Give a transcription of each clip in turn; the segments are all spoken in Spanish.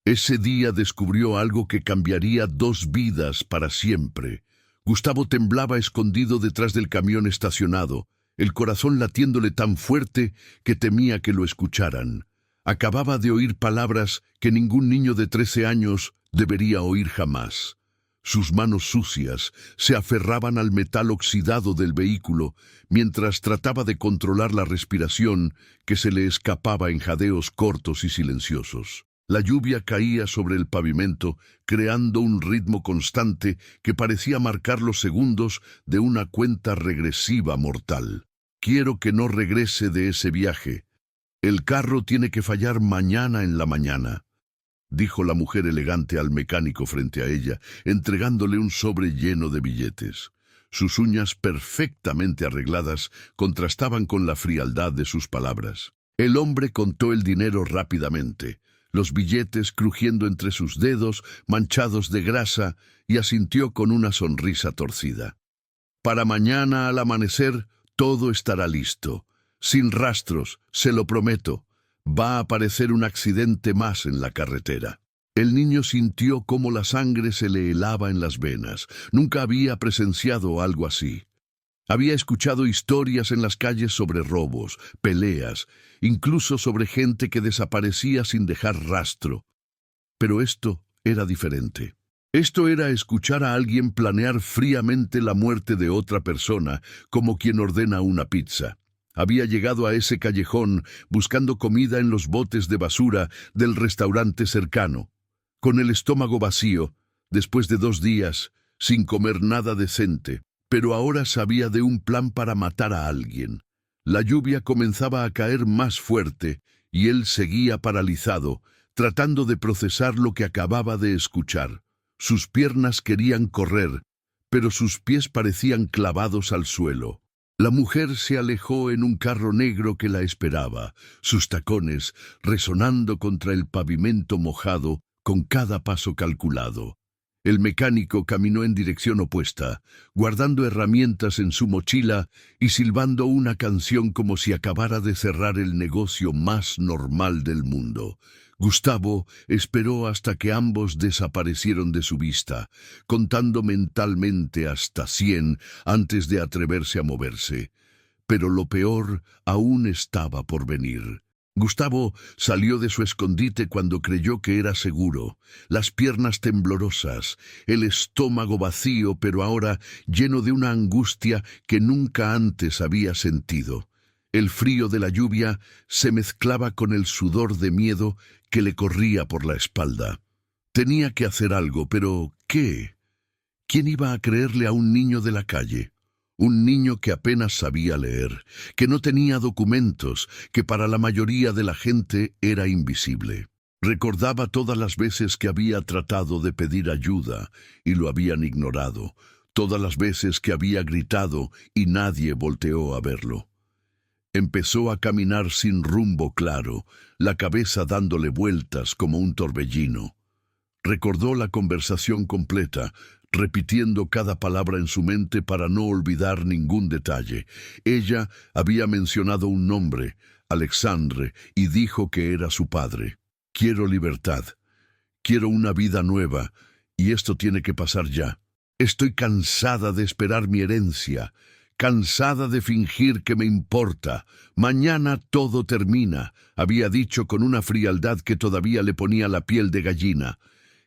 Ese día descubrió algo que cambiaría 2 vidas para siempre. Gustavo temblaba escondido detrás del camión estacionado, el corazón latiéndole tan fuerte que temía que lo escucharan. Acababa de oír palabras que ningún niño de 13 años debería oír jamás. Sus manos sucias se aferraban al metal oxidado del vehículo mientras trataba de controlar la respiración que se le escapaba en jadeos cortos y silenciosos. La lluvia caía sobre el pavimento, creando un ritmo constante que parecía marcar los segundos de una cuenta regresiva mortal. Quiero que no regrese de ese viaje. El carro tiene que fallar mañana en la mañana, dijo la mujer elegante al mecánico frente a ella, entregándole un sobre lleno de billetes. Sus uñas perfectamente arregladas contrastaban con la frialdad de sus palabras. El hombre contó el dinero rápidamente, los billetes crujiendo entre sus dedos, manchados de grasa, y asintió con una sonrisa torcida. Para mañana al amanecer todo estará listo. Sin rastros, se lo prometo. Va a aparecer un accidente más en la carretera. El niño sintió cómo la sangre se le helaba en las venas. Nunca había presenciado algo así. Había escuchado historias en las calles sobre robos, peleas, incluso sobre gente que desaparecía sin dejar rastro. Pero esto era diferente. Esto era escuchar a alguien planear fríamente la muerte de otra persona, como quien ordena una pizza. Había llegado a ese callejón buscando comida en los botes de basura del restaurante cercano, con el estómago vacío, después de 2 días, sin comer nada decente. Pero ahora sabía de un plan para matar a alguien. La lluvia comenzaba a caer más fuerte y él seguía paralizado, tratando de procesar lo que acababa de escuchar. Sus piernas querían correr, pero sus pies parecían clavados al suelo. La mujer se alejó en un carro negro que la esperaba, sus tacones resonando contra el pavimento mojado con cada paso calculado. El mecánico caminó en dirección opuesta, guardando herramientas en su mochila y silbando una canción como si acabara de cerrar el negocio más normal del mundo. Gustavo esperó hasta que ambos desaparecieron de su vista, contando mentalmente hasta 100 antes de atreverse a moverse. Pero lo peor aún estaba por venir. Gustavo salió de su escondite cuando creyó que era seguro, las piernas temblorosas, el estómago vacío, pero ahora lleno de una angustia que nunca antes había sentido. El frío de la lluvia se mezclaba con el sudor de miedo que le corría por la espalda. Tenía que hacer algo, pero ¿qué? ¿Quién iba a creerle a un niño de la calle? Un niño que apenas sabía leer, que no tenía documentos, que para la mayoría de la gente era invisible. Recordaba todas las veces que había tratado de pedir ayuda y lo habían ignorado, todas las veces que había gritado y nadie volteó a verlo. Empezó a caminar sin rumbo claro, la cabeza dándole vueltas como un torbellino. Recordó la conversación completa, repitiendo cada palabra en su mente para no olvidar ningún detalle. Ella había mencionado un nombre, Alexandre, y dijo que era su padre. Quiero libertad, quiero una vida nueva, y esto tiene que pasar ya. Estoy cansada de esperar mi herencia, cansada de fingir que me importa. Mañana todo termina, había dicho con una frialdad que todavía le ponía la piel de gallina.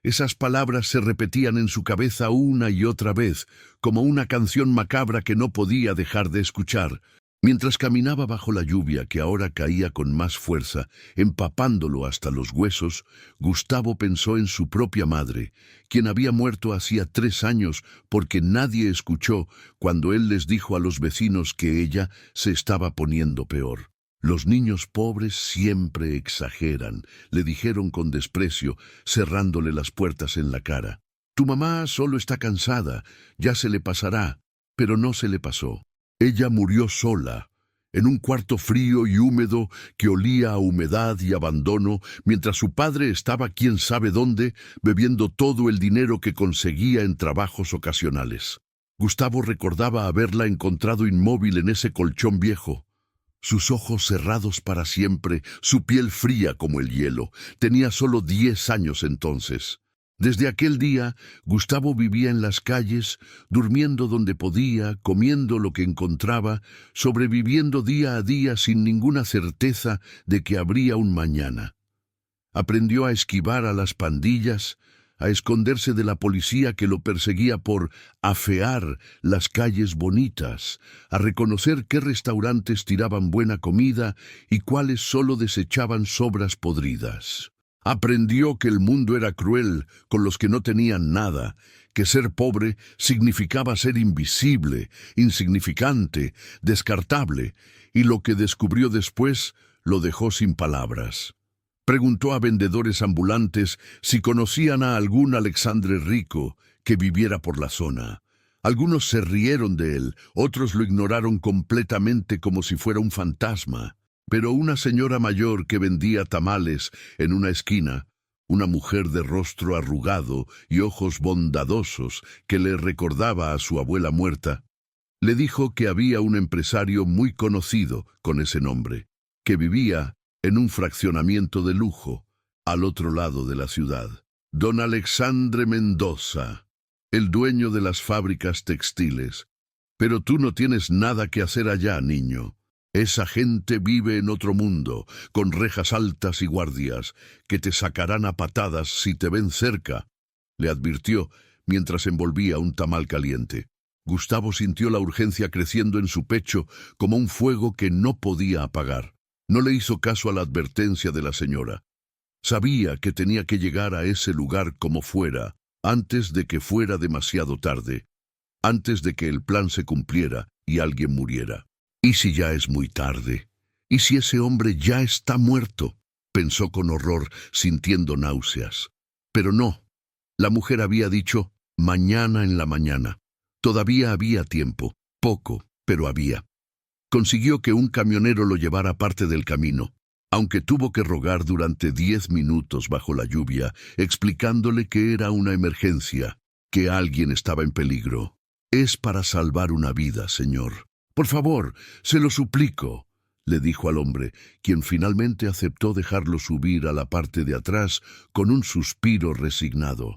Esas palabras se repetían en su cabeza una y otra vez, como una canción macabra que no podía dejar de escuchar. Mientras caminaba bajo la lluvia que ahora caía con más fuerza, empapándolo hasta los huesos, Gustavo pensó en su propia madre, quien había muerto hacía 3 años porque nadie escuchó cuando él les dijo a los vecinos que ella se estaba poniendo peor. Los niños pobres siempre exageran, le dijeron con desprecio, cerrándole las puertas en la cara. Tu mamá solo está cansada, ya se le pasará. Pero no se le pasó. Ella murió sola, en un cuarto frío y húmedo que olía a humedad y abandono, mientras su padre estaba quién sabe dónde, bebiendo todo el dinero que conseguía en trabajos ocasionales. Gustavo recordaba haberla encontrado inmóvil en ese colchón viejo. sus ojos cerrados para siempre, su piel fría como el hielo. Tenía solo 10 años entonces. Desde aquel día, Gustavo vivía en las calles, durmiendo donde podía, comiendo lo que encontraba, sobreviviendo día a día sin ninguna certeza de que habría un mañana. Aprendió a esquivar a las pandillas, a esconderse de la policía que lo perseguía por afear las calles bonitas, a reconocer qué restaurantes tiraban buena comida y cuáles solo desechaban sobras podridas. Aprendió que el mundo era cruel con los que no tenían nada, que ser pobre significaba ser invisible, insignificante, descartable, y lo que descubrió después lo dejó sin palabras. Preguntó a vendedores ambulantes si conocían a algún Alexandre rico que viviera por la zona. Algunos se rieron de él, otros lo ignoraron completamente como si fuera un fantasma. Pero una señora mayor que vendía tamales en una esquina, una mujer de rostro arrugado y ojos bondadosos que le recordaba a su abuela muerta, le dijo que había un empresario muy conocido con ese nombre, que vivía en un fraccionamiento de lujo, al otro lado de la ciudad. Don Alexandre Mendoza, el dueño de las fábricas textiles. Pero tú no tienes nada que hacer allá, niño. Esa gente vive en otro mundo, con rejas altas y guardias, que te sacarán a patadas si te ven cerca, le advirtió mientras envolvía un tamal caliente. Gustavo sintió la urgencia creciendo en su pecho como un fuego que no podía apagar. No le hizo caso a la advertencia de la señora. Sabía que tenía que llegar a ese lugar como fuera, antes de que fuera demasiado tarde, antes de que el plan se cumpliera y alguien muriera. ¿Y si ya es muy tarde? ¿Y si ese hombre ya está muerto? Pensó con horror, sintiendo náuseas. Pero no. La mujer había dicho, mañana en la mañana. Todavía había tiempo. Poco, pero había. Consiguió que un camionero lo llevara parte del camino, aunque tuvo que rogar durante 10 minutos bajo la lluvia, explicándole que era una emergencia, que alguien estaba en peligro. Es para salvar una vida, señor. Por favor, se lo suplico, le dijo al hombre, quien finalmente aceptó dejarlo subir a la parte de atrás con un suspiro resignado.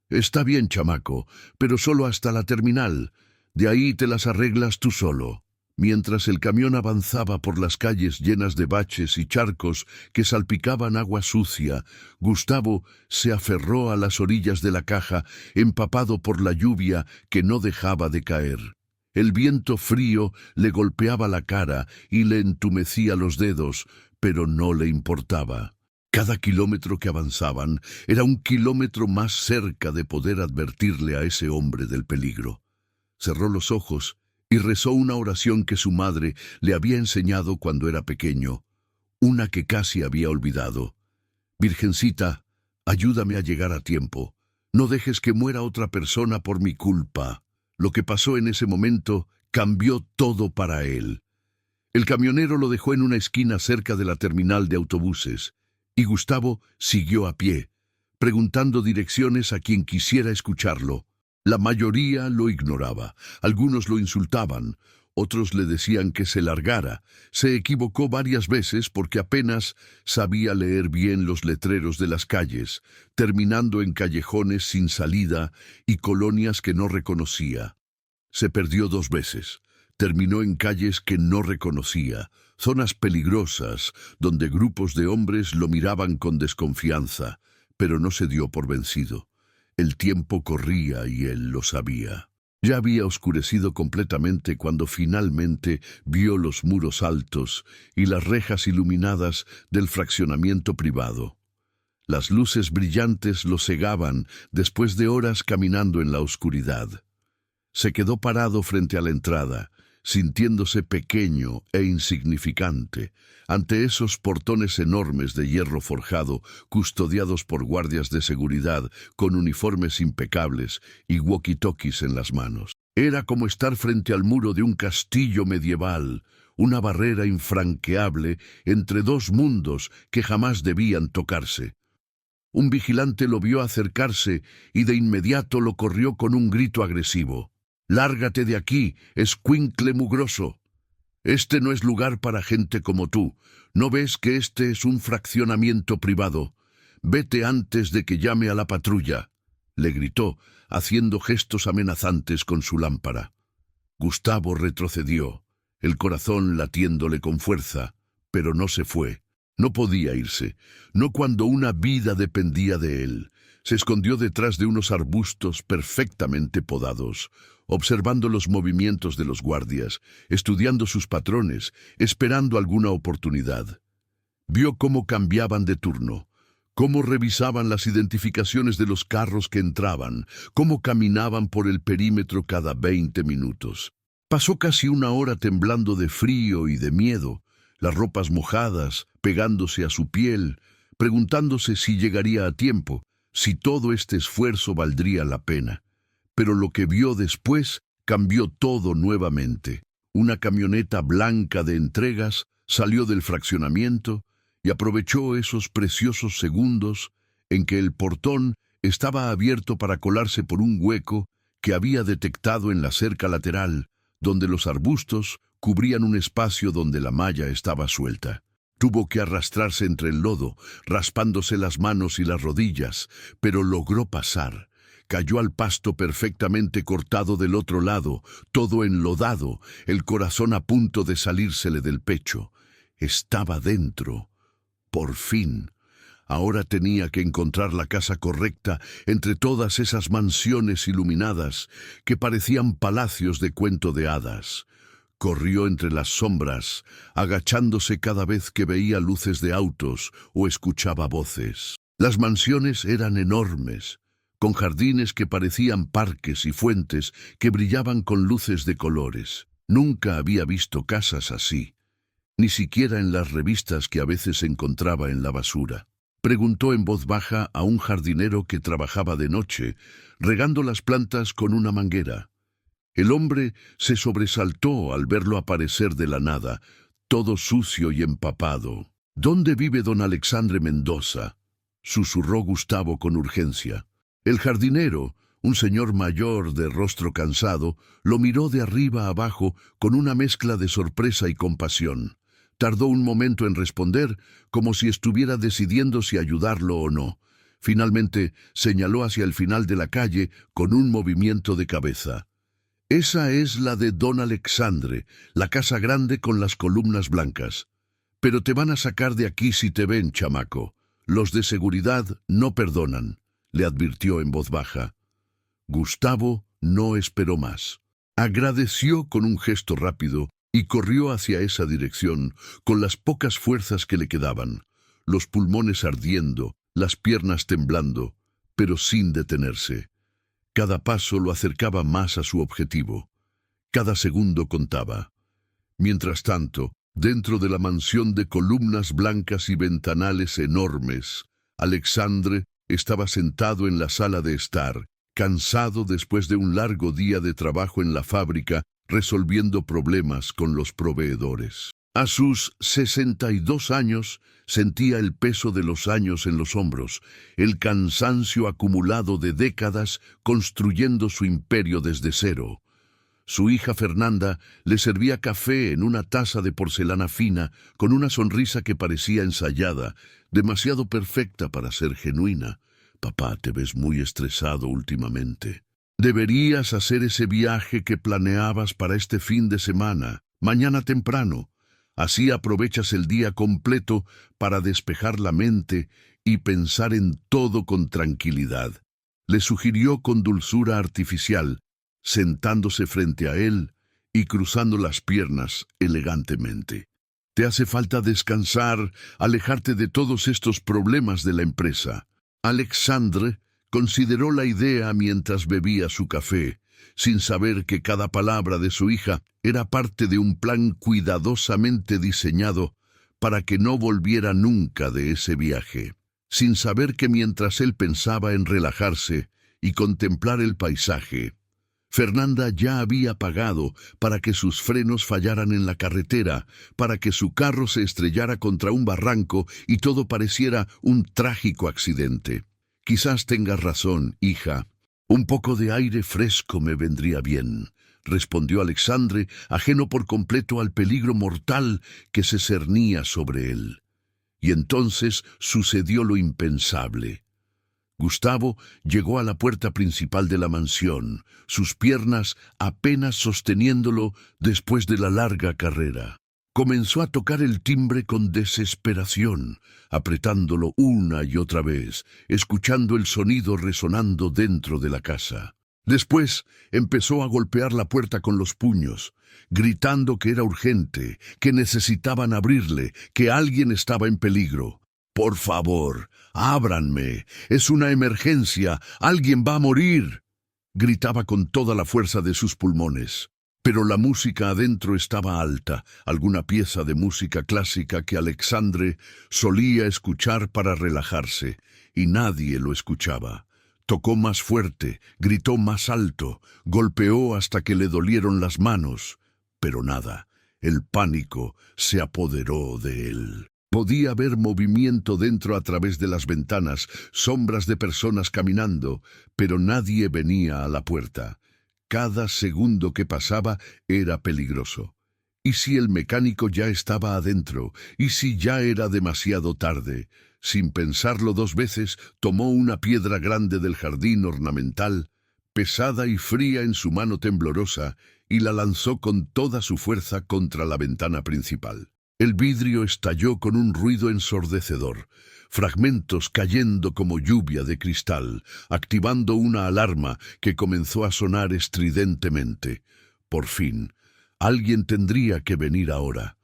Está bien, chamaco, pero solo hasta la terminal. De ahí te las arreglas tú solo. Mientras el camión avanzaba por las calles llenas de baches y charcos que salpicaban agua sucia, Gustavo se aferró a las orillas de la caja, empapado por la lluvia que no dejaba de caer. El viento frío le golpeaba la cara y le entumecía los dedos, pero no le importaba. Cada kilómetro que avanzaban era un kilómetro más cerca de poder advertirle a ese hombre del peligro. Cerró los ojos y rezó una oración que su madre le había enseñado cuando era pequeño, una que casi había olvidado. Virgencita, ayúdame a llegar a tiempo. No dejes que muera otra persona por mi culpa. Lo que pasó en ese momento cambió todo para él. El camionero lo dejó en una esquina cerca de la terminal de autobuses, y Gustavo siguió a pie, preguntando direcciones a quien quisiera escucharlo. La mayoría lo ignoraba, algunos lo insultaban, otros le decían que se largara. Se equivocó varias veces porque apenas sabía leer bien los letreros de las calles, terminando en callejones sin salida y colonias que no reconocía. Se perdió 2 veces. Terminó en calles que no reconocía, zonas peligrosas donde grupos de hombres lo miraban con desconfianza, pero no se dio por vencido. El tiempo corría y él lo sabía. Ya había oscurecido completamente cuando finalmente vio los muros altos y las rejas iluminadas del fraccionamiento privado. Las luces brillantes lo cegaban después de horas caminando en la oscuridad. Se quedó parado frente a la entrada, sintiéndose pequeño e insignificante, ante esos portones enormes de hierro forjado, custodiados por guardias de seguridad con uniformes impecables y walkie-talkies en las manos. Era como estar frente al muro de un castillo medieval, una barrera infranqueable entre 2 mundos que jamás debían tocarse. Un vigilante lo vio acercarse y de inmediato lo corrió con un grito agresivo. «¡Lárgate de aquí, escuincle mugroso!». Este no es lugar para gente como tú. ¿No ves que este es un fraccionamiento privado? Vete antes de que llame a la patrulla, le gritó, haciendo gestos amenazantes con su lámpara. Gustavo retrocedió, el corazón latiéndole con fuerza, pero no se fue. No podía irse, no cuando una vida dependía de él. Se escondió detrás de unos arbustos perfectamente podados, observando los movimientos de los guardias, estudiando sus patrones, esperando alguna oportunidad. Vio cómo cambiaban de turno, cómo revisaban las identificaciones de los carros que entraban, cómo caminaban por el perímetro cada 20 minutos. Pasó casi una hora temblando de frío y de miedo, las ropas mojadas, pegándose a su piel, preguntándose si llegaría a tiempo, si todo este esfuerzo valdría la pena. Pero lo que vio después cambió todo nuevamente. Una camioneta blanca de entregas salió del fraccionamiento y aprovechó esos preciosos segundos en que el portón estaba abierto para colarse por un hueco que había detectado en la cerca lateral, donde los arbustos cubrían un espacio donde la malla estaba suelta. Tuvo que arrastrarse entre el lodo, raspándose las manos y las rodillas, pero logró pasar. Cayó al pasto perfectamente cortado del otro lado, todo enlodado, el corazón a punto de salírsele del pecho. Estaba dentro. Por fin. Ahora tenía que encontrar la casa correcta entre todas esas mansiones iluminadas que parecían palacios de cuento de hadas. Corrió entre las sombras, agachándose cada vez que veía luces de autos o escuchaba voces. Las mansiones eran enormes, con jardines que parecían parques y fuentes que brillaban con luces de colores. Nunca había visto casas así, ni siquiera en las revistas que a veces encontraba en la basura. Preguntó en voz baja a un jardinero que trabajaba de noche, regando las plantas con una manguera. El hombre se sobresaltó al verlo aparecer de la nada, todo sucio y empapado. ¿Dónde vive don Alexandre Mendoza?, susurró Gustavo con urgencia. El jardinero, un señor mayor de rostro cansado, lo miró de arriba a abajo con una mezcla de sorpresa y compasión. Tardó un momento en responder, como si estuviera decidiendo si ayudarlo o no. Finalmente señaló hacia el final de la calle con un movimiento de cabeza. Esa es la de don Alexandre, la casa grande con las columnas blancas. Pero te van a sacar de aquí si te ven, chamaco. Los de seguridad no perdonan, le advirtió en voz baja. Gustavo no esperó más. Agradeció con un gesto rápido y corrió hacia esa dirección con las pocas fuerzas que le quedaban, los pulmones ardiendo, las piernas temblando, pero sin detenerse. Cada paso lo acercaba más a su objetivo. Cada segundo contaba. Mientras tanto, dentro de la mansión de columnas blancas y ventanales enormes, Alexandre estaba sentado en la sala de estar, cansado después de un largo día de trabajo en la fábrica, resolviendo problemas con los proveedores. A sus 62 años, sentía el peso de los años en los hombros, el cansancio acumulado de décadas construyendo su imperio desde cero. Su hija Fernanda le servía café en una taza de porcelana fina, con una sonrisa que parecía ensayada, demasiado perfecta para ser genuina. «Papá, te ves muy estresado últimamente. Deberías hacer ese viaje que planeabas para este fin de semana, mañana temprano. Así aprovechas el día completo para despejar la mente y pensar en todo con tranquilidad», le sugirió con dulzura artificial, sentándose frente a él y cruzando las piernas elegantemente. «Te hace falta descansar, alejarte de todos estos problemas de la empresa». Alexandre consideró la idea mientras bebía su café, sin saber que cada palabra de su hija era parte de un plan cuidadosamente diseñado para que no volviera nunca de ese viaje, sin saber que mientras él pensaba en relajarse y contemplar el paisaje, Fernanda ya había pagado para que sus frenos fallaran en la carretera, para que su carro se estrellara contra un barranco y todo pareciera un trágico accidente. «Quizás tengas razón, hija. Un poco de aire fresco me vendría bien, respondió Alexandre, ajeno por completo al peligro mortal que se cernía sobre él. Y entonces sucedió lo impensable. Gustavo llegó a la puerta principal de la mansión, sus piernas apenas sosteniéndolo después de la larga carrera. Comenzó a tocar el timbre con desesperación, apretándolo una y otra vez, escuchando el sonido resonando dentro de la casa. Después empezó a golpear la puerta con los puños, gritando que era urgente, que necesitaban abrirle, que alguien estaba en peligro. «Por favor, ábranme, es una emergencia, alguien va a morir», gritaba con toda la fuerza de sus pulmones. Pero la música adentro estaba alta, alguna pieza de música clásica que Alexandre solía escuchar para relajarse, y nadie lo escuchaba. Tocó más fuerte, gritó más alto, golpeó hasta que le dolieron las manos, pero nada, el pánico se apoderó de él. Podía ver movimiento dentro a través de las ventanas, sombras de personas caminando, pero nadie venía a la puerta. Cada segundo que pasaba era peligroso. ¿Y si el mecánico ya estaba adentro? ¿Y si ya era demasiado tarde? Sin pensarlo dos veces, tomó una piedra grande del jardín ornamental, pesada y fría en su mano temblorosa, y la lanzó con toda su fuerza contra la ventana principal. El vidrio estalló con un ruido ensordecedor, fragmentos cayendo como lluvia de cristal, activando una alarma que comenzó a sonar estridentemente. Por fin, alguien tendría que venir ahora.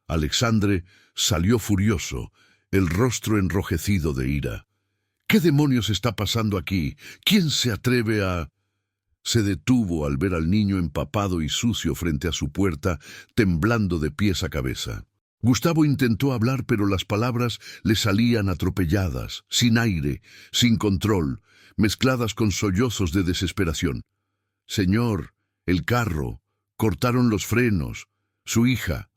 Alexandre salió furioso, el rostro enrojecido de ira. «¿Qué demonios está pasando aquí? ¿Quién se atreve a...?» Se detuvo al ver al niño empapado y sucio frente a su puerta, temblando de pies a cabeza. Gustavo intentó hablar, pero las palabras le salían atropelladas, sin aire, sin control, mezcladas con sollozos de desesperación. «Señor, el carro, cortaron los frenos, su hija,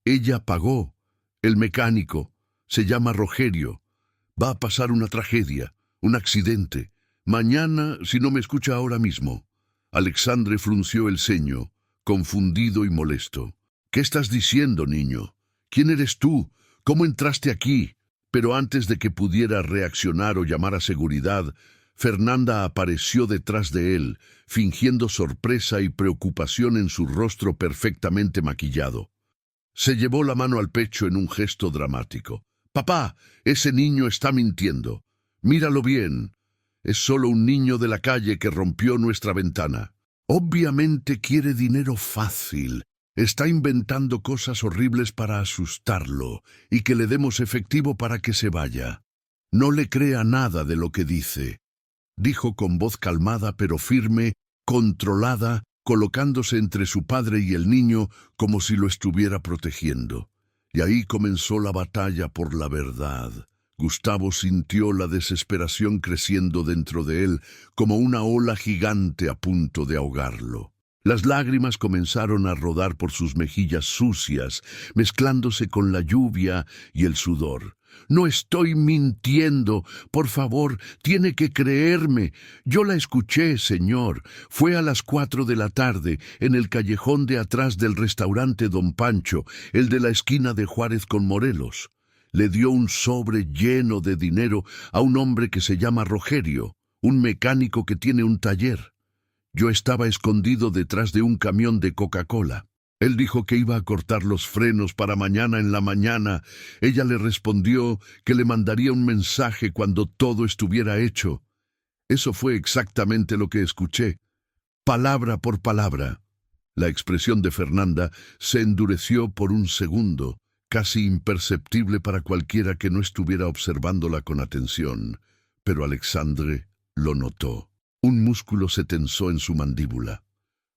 ella pagó, el mecánico, se llama Rogerio, va a pasar una tragedia, un accidente, mañana si no me escucha ahora mismo». Alexandre frunció el ceño, confundido y molesto. «¿Qué estás diciendo, niño? ¿Quién eres tú? ¿Cómo entraste aquí?» Pero antes de que pudiera reaccionar o llamar a seguridad, Fernanda apareció detrás de él, fingiendo sorpresa y preocupación en su rostro perfectamente maquillado. Se llevó la mano al pecho en un gesto dramático. «Papá, ese niño está mintiendo. Míralo bien. Es solo un niño de la calle que rompió nuestra ventana. Obviamente quiere dinero fácil. Está inventando cosas horribles para asustarlo y que le demos efectivo para que se vaya. No le crea nada de lo que dice», dijo con voz calmada pero firme, controlada, colocándose entre su padre y el niño como si lo estuviera protegiendo. Y ahí comenzó la batalla por la verdad. Gustavo sintió la desesperación creciendo dentro de él como una ola gigante a punto de ahogarlo. Las lágrimas comenzaron a rodar por sus mejillas sucias, mezclándose con la lluvia y el sudor. «No estoy mintiendo. Por favor, tiene que creerme. Yo la escuché, señor. Fue a las 4 de la tarde, en el callejón de atrás del restaurante Don Pancho, el de la esquina de Juárez con Morelos. Le dio un sobre lleno de dinero a un hombre que se llama Rogerio, un mecánico que tiene un taller. Yo estaba escondido detrás de un camión de Coca-Cola. Él dijo que iba a cortar los frenos para mañana en la mañana. Ella le respondió que le mandaría un mensaje cuando todo estuviera hecho. Eso fue exactamente lo que escuché, palabra por palabra». La expresión de Fernanda se endureció por un segundo, casi imperceptible para cualquiera que no estuviera observándola con atención, pero Alexandre lo notó. Un músculo se tensó en su mandíbula.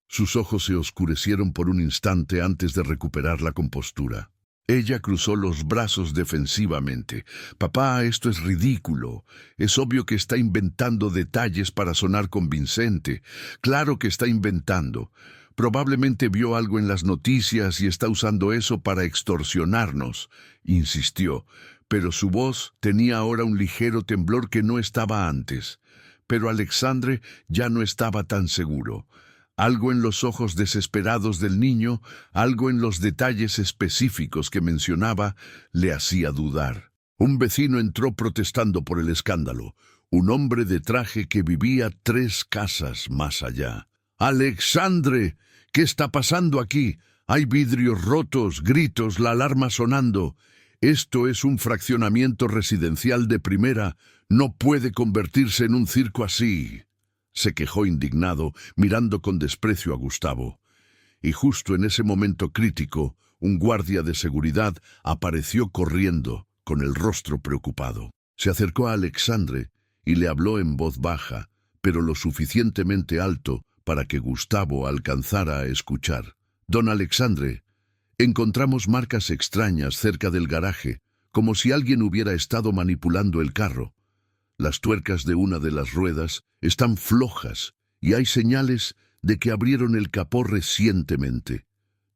Sus ojos se oscurecieron por un instante antes de recuperar la compostura. Ella cruzó los brazos defensivamente. «Papá, esto es ridículo. Es obvio que está inventando detalles para sonar convincente. Claro que está inventando. Probablemente vio algo en las noticias y está usando eso para extorsionarnos», insistió, pero su voz tenía ahora un ligero temblor que no estaba antes. Pero Alexandre ya no estaba tan seguro. Algo en los ojos desesperados del niño, algo en los detalles específicos que mencionaba, le hacía dudar. Un vecino entró protestando por el escándalo, un hombre de traje que vivía 3 casas más allá. «¡Alexandre! ¿Qué está pasando aquí? Hay vidrios rotos, gritos, la alarma sonando. Esto es un fraccionamiento residencial de primera. No puede convertirse en un circo así», se quejó indignado, mirando con desprecio a Gustavo. Y justo en ese momento crítico, un guardia de seguridad apareció corriendo, con el rostro preocupado. Se acercó a Alexandre y le habló en voz baja, pero lo suficientemente alto para que Gustavo alcanzara a escuchar. «Don Alexandre, encontramos marcas extrañas cerca del garaje, como si alguien hubiera estado manipulando el carro. Las tuercas de una de las ruedas están flojas y hay señales de que abrieron el capó recientemente.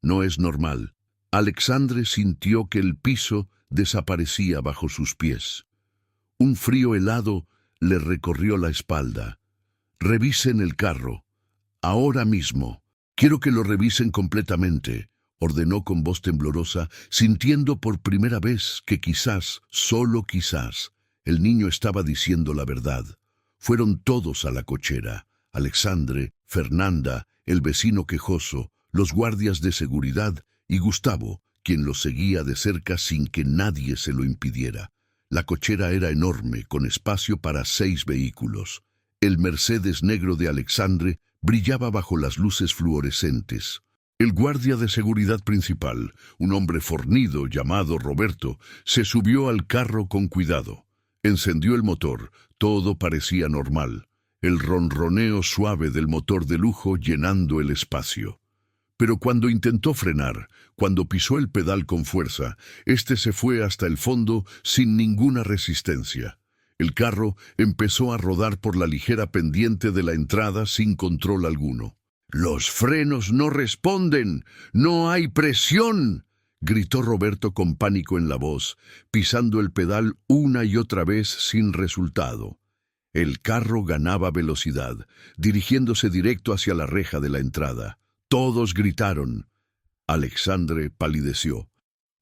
No es normal». Alexandre sintió que el piso desaparecía bajo sus pies. Un frío helado le recorrió la espalda. «Revisen el carro. Ahora mismo. Quiero que lo revisen completamente», ordenó con voz temblorosa, sintiendo por primera vez que quizás, solo quizás, el niño estaba diciendo la verdad. Fueron todos a la cochera: Alexandre, Fernanda, el vecino quejoso, los guardias de seguridad y Gustavo, quien los seguía de cerca sin que nadie se lo impidiera. La cochera era enorme, con espacio para 6 vehículos. El Mercedes negro de Alexandre brillaba bajo las luces fluorescentes. El guardia de seguridad principal, un hombre fornido llamado Roberto, se subió al carro con cuidado. Encendió el motor. Todo parecía normal. El ronroneo suave del motor de lujo llenando el espacio. Pero cuando intentó frenar, cuando pisó el pedal con fuerza, este se fue hasta el fondo sin ninguna resistencia. El carro empezó a rodar por la ligera pendiente de la entrada sin control alguno. «¡Los frenos no responden! ¡No hay presión!», gritó Roberto con pánico en la voz, pisando el pedal una y otra vez sin resultado. El carro ganaba velocidad, dirigiéndose directo hacia la reja de la entrada. Todos gritaron. Alexandre palideció.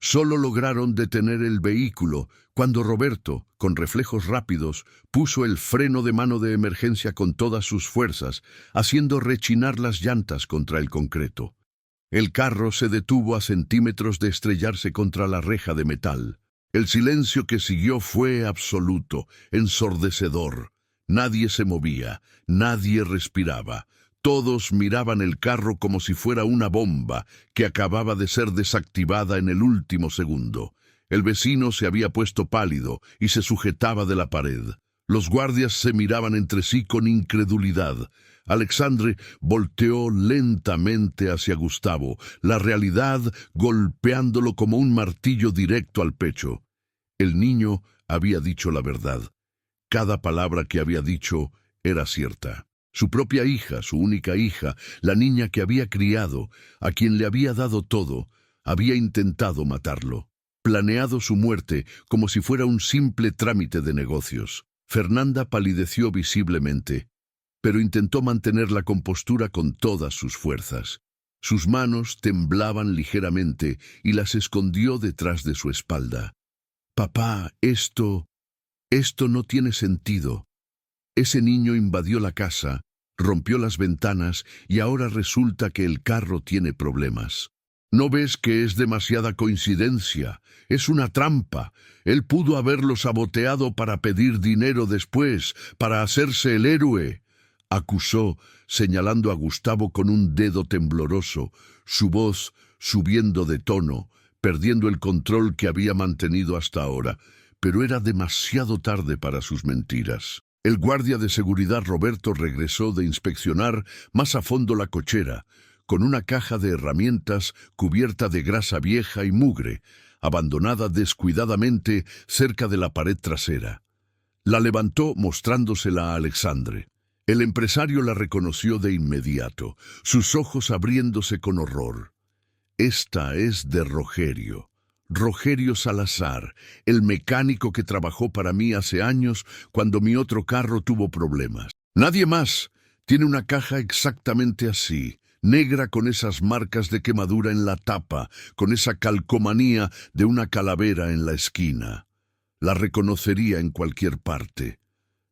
Solo lograron detener el vehículo cuando Roberto, con reflejos rápidos, puso el freno de mano de emergencia con todas sus fuerzas, haciendo rechinar las llantas contra el concreto. El carro se detuvo a centímetros de estrellarse contra la reja de metal. El silencio que siguió fue absoluto, ensordecedor. Nadie se movía, nadie respiraba. Todos miraban el carro como si fuera una bomba que acababa de ser desactivada en el último segundo. El vecino se había puesto pálido y se sujetaba de la pared. Los guardias se miraban entre sí con incredulidad. Alexandre volteó lentamente hacia Gustavo, la realidad golpeándolo como un martillo directo al pecho. El niño había dicho la verdad. Cada palabra que había dicho era cierta. Su propia hija, su única hija, la niña que había criado, a quien le había dado todo, había intentado matarlo. Planeado su muerte como si fuera un simple trámite de negocios. Fernanda palideció visiblemente, pero intentó mantener la compostura con todas sus fuerzas. Sus manos temblaban ligeramente y las escondió detrás de su espalda. «Papá, esto no tiene sentido. Ese niño invadió la casa, rompió las ventanas y ahora resulta que el carro tiene problemas. ¿No ves que es demasiada coincidencia? Es una trampa. Él pudo haberlo saboteado para pedir dinero después, para hacerse el héroe», acusó, señalando a Gustavo con un dedo tembloroso, su voz subiendo de tono, perdiendo el control que había mantenido hasta ahora. Pero era demasiado tarde para sus mentiras. El guardia de seguridad Roberto regresó de inspeccionar más a fondo la cochera, con una caja de herramientas cubierta de grasa vieja y mugre, abandonada descuidadamente cerca de la pared trasera. La levantó mostrándosela a Alexandre. El empresario la reconoció de inmediato, sus ojos abriéndose con horror. «Esta es de Rogerio. Rogerio Salazar, el mecánico que trabajó para mí hace años cuando mi otro carro tuvo problemas. Nadie más. Tiene una caja exactamente así, negra con esas marcas de quemadura en la tapa, con esa calcomanía de una calavera en la esquina. La reconocería en cualquier parte,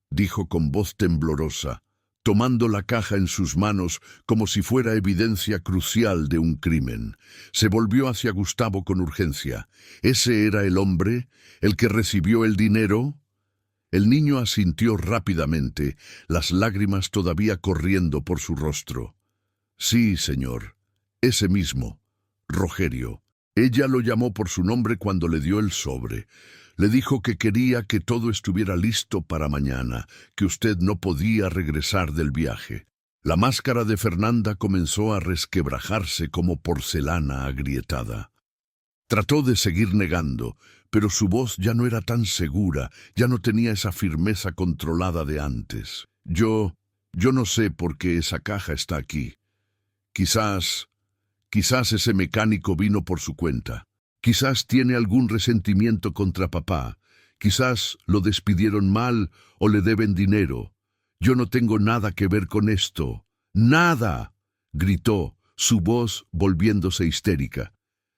dijo con voz temblorosa, tomando la caja en sus manos como si fuera evidencia crucial de un crimen. Se volvió hacia Gustavo con urgencia. ¿Ese era el hombre, el que recibió el dinero? El niño asintió rápidamente, las lágrimas todavía corriendo por su rostro. Sí, señor, ese mismo, Rogerio. Ella lo llamó por su nombre cuando le dio el sobre. Le dijo que quería que todo estuviera listo para mañana, que usted no podía regresar del viaje. La máscara de Fernanda comenzó a resquebrajarse como porcelana agrietada. Trató de seguir negando, pero su voz ya no era tan segura, ya no tenía esa firmeza controlada de antes. Yo no sé por qué esa caja está aquí. Quizás ese mecánico vino por su cuenta. Quizás tiene algún resentimiento contra papá. Quizás lo despidieron mal o le deben dinero. Yo no tengo nada que ver con esto. ¡Nada!, gritó, su voz volviéndose histérica.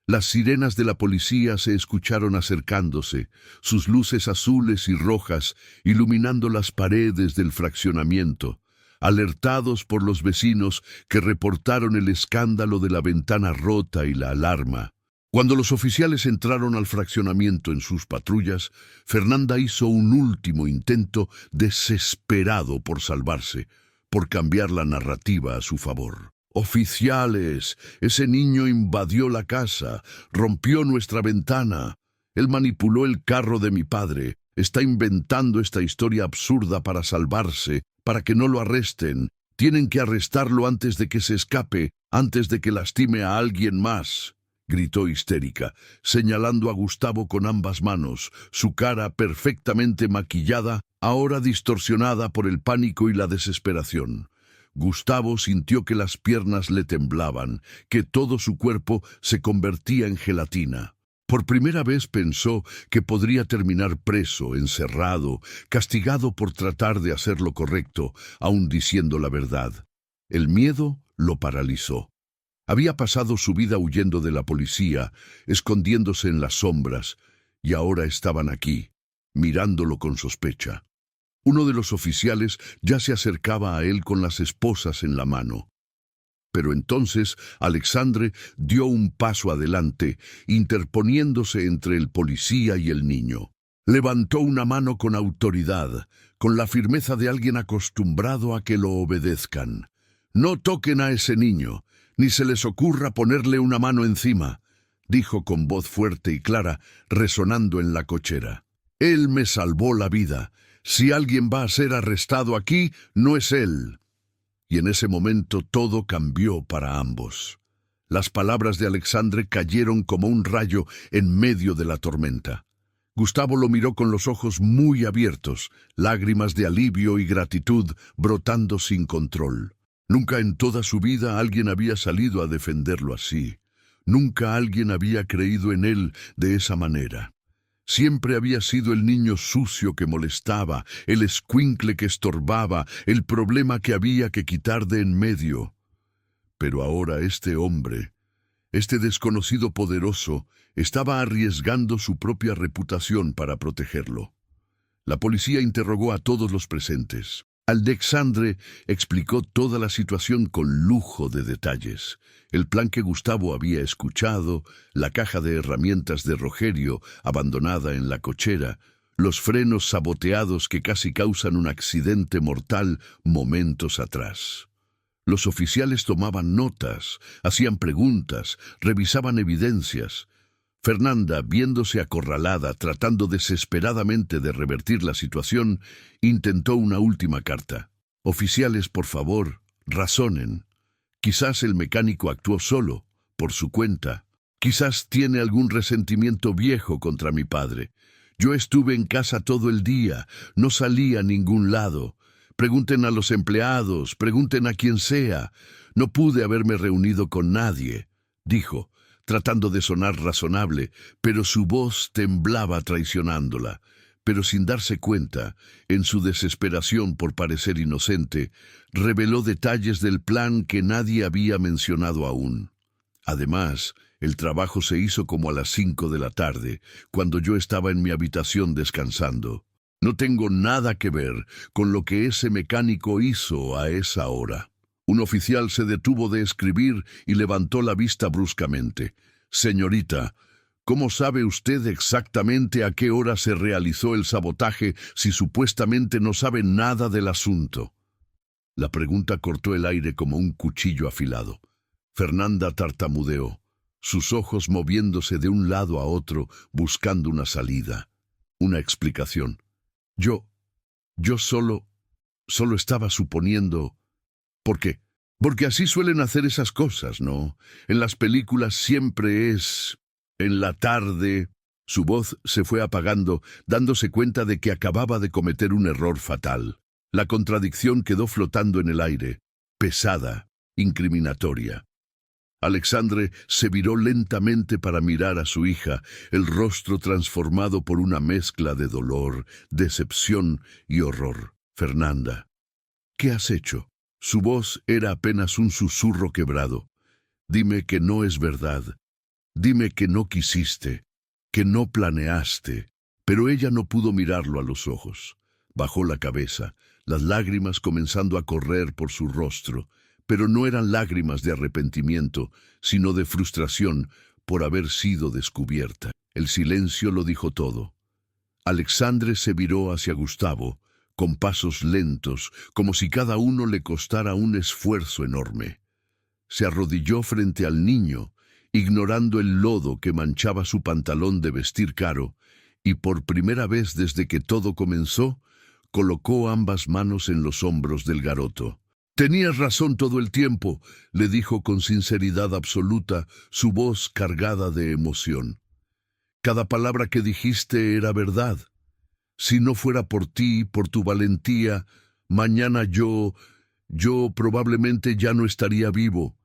Las sirenas de la policía se escucharon acercándose, sus luces azules y rojas iluminando las paredes del fraccionamiento, alertados por los vecinos que reportaron el escándalo de la ventana rota y la alarma. Cuando los oficiales entraron al fraccionamiento en sus patrullas, Fernanda hizo un último intento desesperado por salvarse, por cambiar la narrativa a su favor. «Oficiales, ese niño invadió la casa, rompió nuestra ventana. Él manipuló el carro de mi padre. Está inventando esta historia absurda para salvarse, para que no lo arresten. Tienen que arrestarlo antes de que se escape, antes de que lastime a alguien más», gritó histérica, señalando a Gustavo con ambas manos, su cara perfectamente maquillada, ahora distorsionada por el pánico y la desesperación. Gustavo sintió que las piernas le temblaban, que todo su cuerpo se convertía en gelatina. Por primera vez pensó que podría terminar preso, encerrado, castigado por tratar de hacer lo correcto, aun diciendo la verdad. El miedo lo paralizó. Había pasado su vida huyendo de la policía, escondiéndose en las sombras, y ahora estaban aquí, mirándolo con sospecha. Uno de los oficiales ya se acercaba a él con las esposas en la mano. Pero entonces Alexandre dio un paso adelante, interponiéndose entre el policía y el niño. Levantó una mano con autoridad, con la firmeza de alguien acostumbrado a que lo obedezcan. «No toquen a ese niño, ni se les ocurra ponerle una mano encima», dijo con voz fuerte y clara, resonando en la cochera. «Él me salvó la vida. Si alguien va a ser arrestado aquí, no es él». Y en ese momento todo cambió para ambos. Las palabras de Alexandre cayeron como un rayo en medio de la tormenta. Gustavo lo miró con los ojos muy abiertos, lágrimas de alivio y gratitud brotando sin control. Nunca en toda su vida alguien había salido a defenderlo así. Nunca alguien había creído en él de esa manera. Siempre había sido el niño sucio que molestaba, el escuincle que estorbaba, el problema que había que quitar de en medio. Pero ahora este hombre, este desconocido poderoso, estaba arriesgando su propia reputación para protegerlo. La policía interrogó a todos los presentes. Alexandre explicó toda la situación con lujo de detalles. El plan que Gustavo había escuchado, la caja de herramientas de Rogerio abandonada en la cochera, los frenos saboteados que casi causan un accidente mortal momentos atrás. Los oficiales tomaban notas, hacían preguntas, revisaban evidencias. Fernanda, viéndose acorralada, tratando desesperadamente de revertir la situación, intentó una última carta. «Oficiales, por favor, razonen. Quizás el mecánico actuó solo, por su cuenta. Quizás tiene algún resentimiento viejo contra mi padre. Yo estuve en casa todo el día, no salí a ningún lado. Pregunten a los empleados, pregunten a quien sea. No pude haberme reunido con nadie», dijo, tratando de sonar razonable, pero su voz temblaba traicionándola. pero sin darse cuenta, en su desesperación por parecer inocente, reveló detalles del plan que nadie había mencionado aún. Además, el trabajo se hizo como a las 5 de la tarde, cuando yo estaba en mi habitación descansando. No tengo nada que ver con lo que ese mecánico hizo a esa hora. Un oficial se detuvo de escribir y levantó la vista bruscamente. Señorita, ¿cómo sabe usted exactamente a qué hora se realizó el sabotaje si supuestamente no sabe nada del asunto? La pregunta cortó el aire como un cuchillo afilado. Fernanda tartamudeó, sus ojos moviéndose de un lado a otro buscando una salida, una explicación. Yo solo estaba suponiendo... ¿Por qué? Porque así suelen hacer esas cosas, ¿no? En las películas siempre es... En la tarde... Su voz se fue apagando, dándose cuenta de que acababa de cometer un error fatal. La contradicción quedó flotando en el aire, pesada, incriminatoria. Alexandre se viró lentamente para mirar a su hija, el rostro transformado por una mezcla de dolor, decepción y horror. Fernanda, ¿qué has hecho? Su voz era apenas un susurro quebrado. Dime que no es verdad. Dime que no quisiste, que no planeaste. Pero ella no pudo mirarlo a los ojos. Bajó la cabeza, las lágrimas comenzando a correr por su rostro, pero no eran lágrimas de arrepentimiento, sino de frustración por haber sido descubierta. El silencio lo dijo todo. Alexandre se viró hacia Gustavo, con pasos lentos, como si cada uno le costara un esfuerzo enorme. Se arrodilló frente al niño, ignorando el lodo que manchaba su pantalón de vestir caro, y por primera vez desde que todo comenzó, colocó ambas manos en los hombros del garoto. «Tenías razón todo el tiempo», le dijo con sinceridad absoluta, su voz cargada de emoción. «Cada palabra que dijiste era verdad. Si no fuera por ti, por tu valentía, mañana yo probablemente ya no estaría vivo.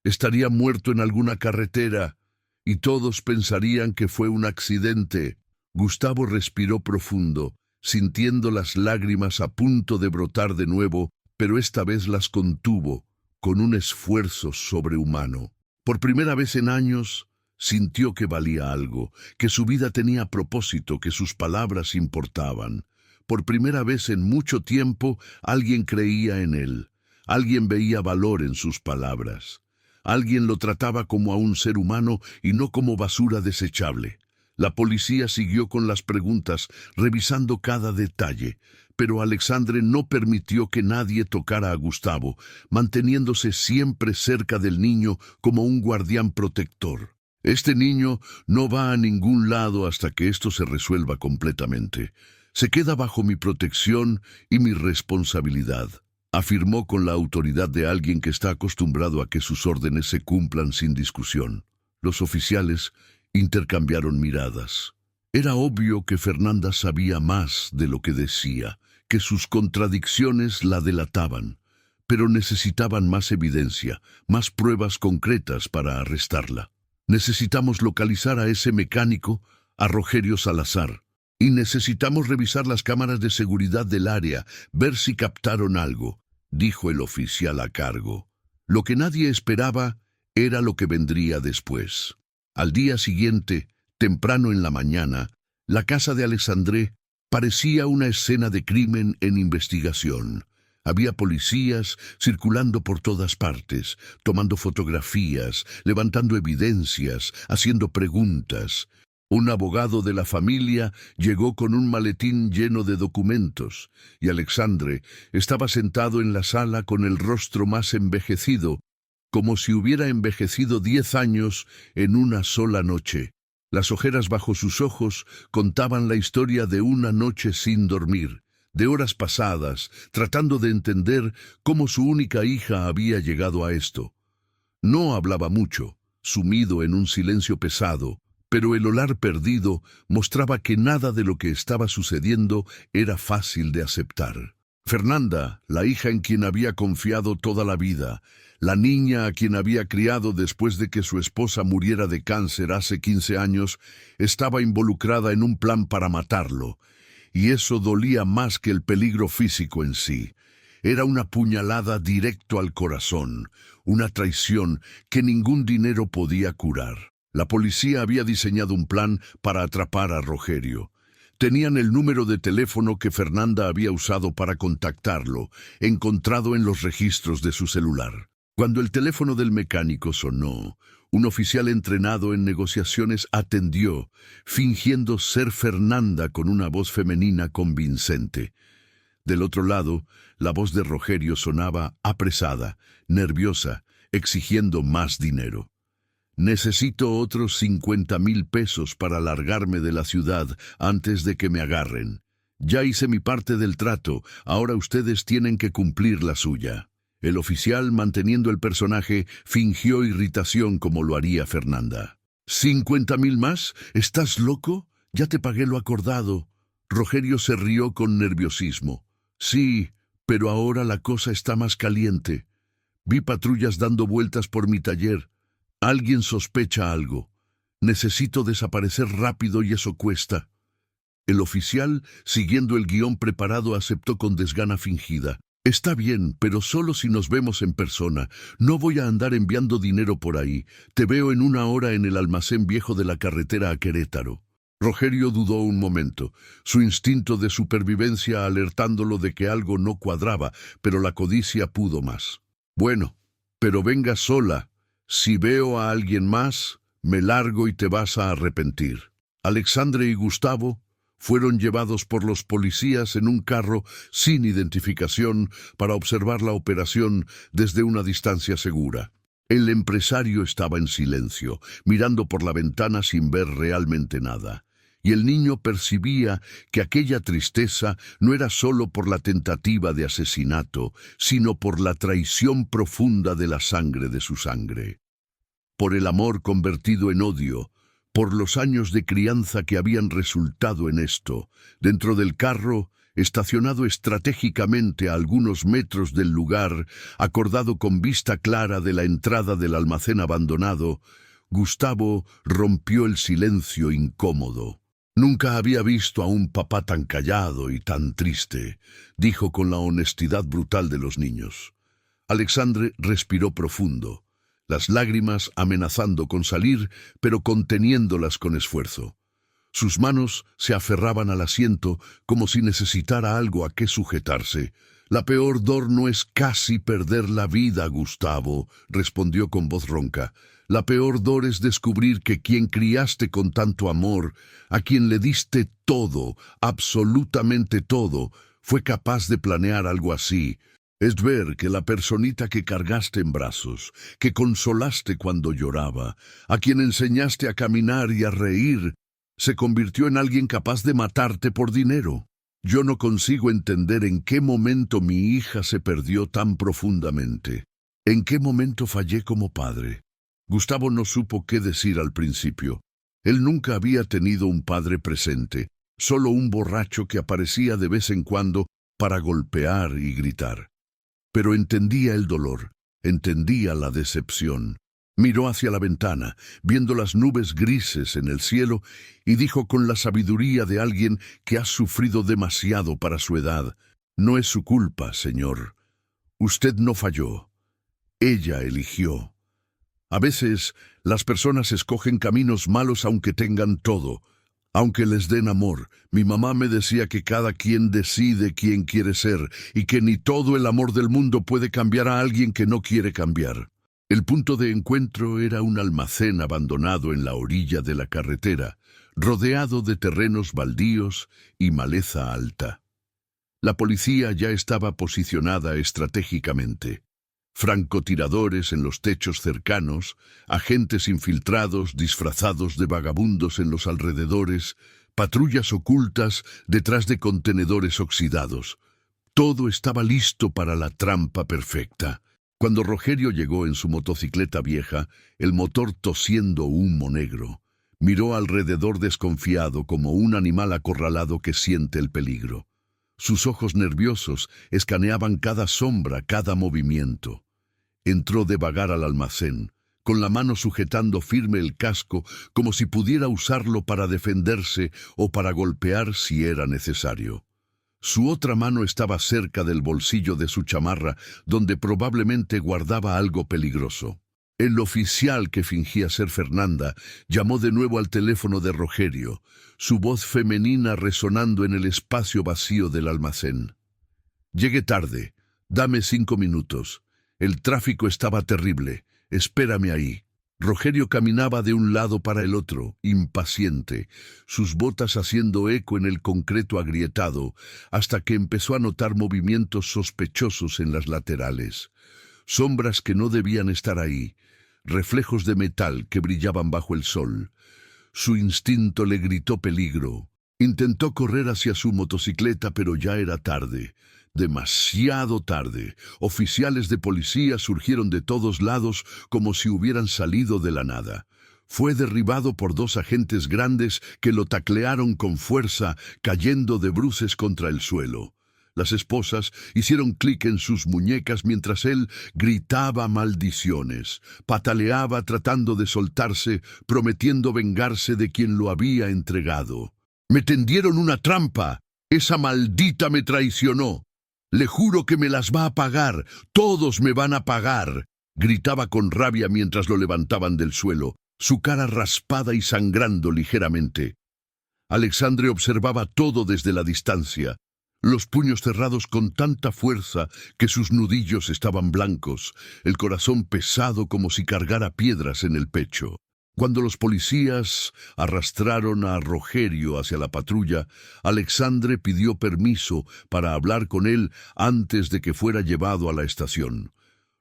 Estaría muerto en alguna carretera, y todos pensarían que fue un accidente». Gustavo respiró profundo, sintiendo las lágrimas a punto de brotar de nuevo, pero esta vez las contuvo con un esfuerzo sobrehumano. Por primera vez en años, sintió que valía algo, que su vida tenía propósito, que sus palabras importaban. Por primera vez en mucho tiempo, alguien creía en él. Alguien veía valor en sus palabras. Alguien lo trataba como a un ser humano y no como basura desechable. La policía siguió con las preguntas, revisando cada detalle, pero Alexandre no permitió que nadie tocara a Gustavo, manteniéndose siempre cerca del niño como un guardián protector. «Este niño no va a ningún lado hasta que esto se resuelva completamente. Se queda bajo mi protección y mi responsabilidad», afirmó con la autoridad de alguien que está acostumbrado a que sus órdenes se cumplan sin discusión. Los oficiales intercambiaron miradas. Era obvio que Fernanda sabía más de lo que decía, que sus contradicciones la delataban, pero necesitaban más evidencia, más pruebas concretas para arrestarla. «Necesitamos localizar a ese mecánico, a Rogerio Salazar, y necesitamos revisar las cámaras de seguridad del área, ver si captaron algo», dijo el oficial a cargo. Lo que nadie esperaba era lo que vendría después. Al día siguiente, temprano en la mañana, la casa de Alexandre parecía una escena de crimen en investigación. Había policías circulando por todas partes, tomando fotografías, levantando evidencias, haciendo preguntas. Un abogado de la familia llegó con un maletín lleno de documentos, y Alexandre estaba sentado en la sala con el rostro más envejecido, como si hubiera envejecido 10 años en una sola noche. Las ojeras bajo sus ojos contaban la historia de una noche sin dormir, de horas pasadas, tratando de entender cómo su única hija había llegado a esto. No hablaba mucho, sumido en un silencio pesado, pero el olor perdido mostraba que nada de lo que estaba sucediendo era fácil de aceptar. Fernanda, la hija en quien había confiado toda la vida, la niña a quien había criado después de que su esposa muriera de cáncer hace 15 años, estaba involucrada en un plan para matarlo. y eso dolía más que el peligro físico en sí. Era una puñalada directo al corazón, una traición que ningún dinero podía curar. La policía había diseñado un plan para atrapar a Rogerio. Tenían el número de teléfono que Fernanda había usado para contactarlo, encontrado en los registros de su celular. Cuando el teléfono del mecánico sonó, un oficial entrenado en negociaciones atendió, fingiendo ser Fernanda con una voz femenina convincente. Del otro lado, la voz de Rogerio sonaba apresada, nerviosa, exigiendo más dinero. Necesito otros 50,000 pesos para largarme de la ciudad antes de que me agarren. Ya hice mi parte del trato, ahora ustedes tienen que cumplir la suya. El oficial, manteniendo el personaje, fingió irritación como lo haría Fernanda. ¿50,000 más? ¿Estás loco? Ya te pagué lo acordado. Rogerio se rió con nerviosismo. Sí, pero ahora la cosa está más caliente. Vi patrullas dando vueltas por mi taller. Alguien sospecha algo. Necesito desaparecer rápido y eso cuesta. El oficial, siguiendo el guión preparado, aceptó con desgana fingida. Está bien, pero solo si nos vemos en persona. No voy a andar enviando dinero por ahí. Te veo en 1 hora en el almacén viejo de la carretera a Querétaro. Rogerio dudó un momento, su instinto de supervivencia alertándolo de que algo no cuadraba, pero la codicia pudo más. Bueno, pero venga sola. Si veo a alguien más, me largo y te vas a arrepentir. Alexandre y Gustavo fueron llevados por los policías en un carro sin identificación para observar la operación desde una distancia segura. El empresario estaba en silencio, mirando por la ventana sin ver realmente nada. Y el niño percibía que aquella tristeza no era solo por la tentativa de asesinato, sino por la traición profunda de la sangre de su sangre. Por el amor convertido en odio, por los años de crianza que habían resultado en esto. Dentro del carro, estacionado estratégicamente a algunos metros del lugar, acordado con vista clara de la entrada del almacén abandonado, Gustavo rompió el silencio incómodo. Nunca había visto a un papá tan callado y tan triste, dijo con la honestidad brutal de los niños. Alexandre respiró profundo, las lágrimas amenazando con salir, pero conteniéndolas con esfuerzo. Sus manos se aferraban al asiento como si necesitara algo a qué sujetarse. La peor dor no es casi perder la vida, Gustavo, respondió con voz ronca. La peor dor es descubrir que quien criaste con tanto amor, a quien le diste todo, absolutamente todo, fue capaz de planear algo así. Es ver que la personita que cargaste en brazos, que consolaste cuando lloraba, a quien enseñaste a caminar y a reír, se convirtió en alguien capaz de matarte por dinero. Yo no consigo entender en qué momento mi hija se perdió tan profundamente. ¿En qué momento fallé como padre? Gustavo no supo qué decir al principio. Él nunca había tenido un padre presente, solo un borracho que aparecía de vez en cuando para golpear y gritar. Pero entendía el dolor, entendía la decepción. Miró hacia la ventana, viendo las nubes grises en el cielo, y dijo con la sabiduría de alguien que ha sufrido demasiado para su edad: «No es su culpa, señor. Usted no falló. Ella eligió». A veces, las personas escogen caminos malos aunque tengan todo, aunque les den amor. Mi mamá me decía que cada quien decide quién quiere ser y que ni todo el amor del mundo puede cambiar a alguien que no quiere cambiar. El punto de encuentro era un almacén abandonado en la orilla de la carretera, rodeado de terrenos baldíos y maleza alta. La policía ya estaba posicionada estratégicamente. Francotiradores en los techos cercanos, agentes infiltrados disfrazados de vagabundos en los alrededores, patrullas ocultas detrás de contenedores oxidados. Todo estaba listo para la trampa perfecta. Cuando Rogerio llegó en su motocicleta vieja, el motor tosiendo humo negro, miró alrededor desconfiado como un animal acorralado que siente el peligro. Sus ojos nerviosos escaneaban cada sombra, cada movimiento. Entró de vagar al almacén, con la mano sujetando firme el casco, como si pudiera usarlo para defenderse o para golpear si era necesario. Su otra mano estaba cerca del bolsillo de su chamarra, donde probablemente guardaba algo peligroso. El oficial, que fingía ser Fernanda, llamó de nuevo al teléfono de Rogerio, su voz femenina resonando en el espacio vacío del almacén. «Llegué tarde. Dame 5 minutos. El tráfico estaba terrible. Espérame ahí». Rogerio caminaba de un lado para el otro, impaciente, sus botas haciendo eco en el concreto agrietado, hasta que empezó a notar movimientos sospechosos en las laterales. Sombras que no debían estar ahí, reflejos de metal que brillaban bajo el sol. Su instinto le gritó peligro. Intentó correr hacia su motocicleta, pero ya era tarde. Demasiado tarde. Oficiales de policía surgieron de todos lados como si hubieran salido de la nada. Fue derribado por 2 agentes grandes que lo taclearon con fuerza, cayendo de bruces contra el suelo. Las esposas hicieron clic en sus muñecas mientras él gritaba maldiciones, pataleaba tratando de soltarse, prometiendo vengarse de quien lo había entregado. «Me tendieron una trampa. Esa maldita me traicionó. Le juro que me las va a pagar. Todos me van a pagar», gritaba con rabia mientras lo levantaban del suelo, su cara raspada y sangrando ligeramente. Alexandre observaba todo desde la distancia, los puños cerrados con tanta fuerza que sus nudillos estaban blancos, el corazón pesado como si cargara piedras en el pecho. Cuando los policías arrastraron a Rogerio hacia la patrulla, Alexandre pidió permiso para hablar con él antes de que fuera llevado a la estación.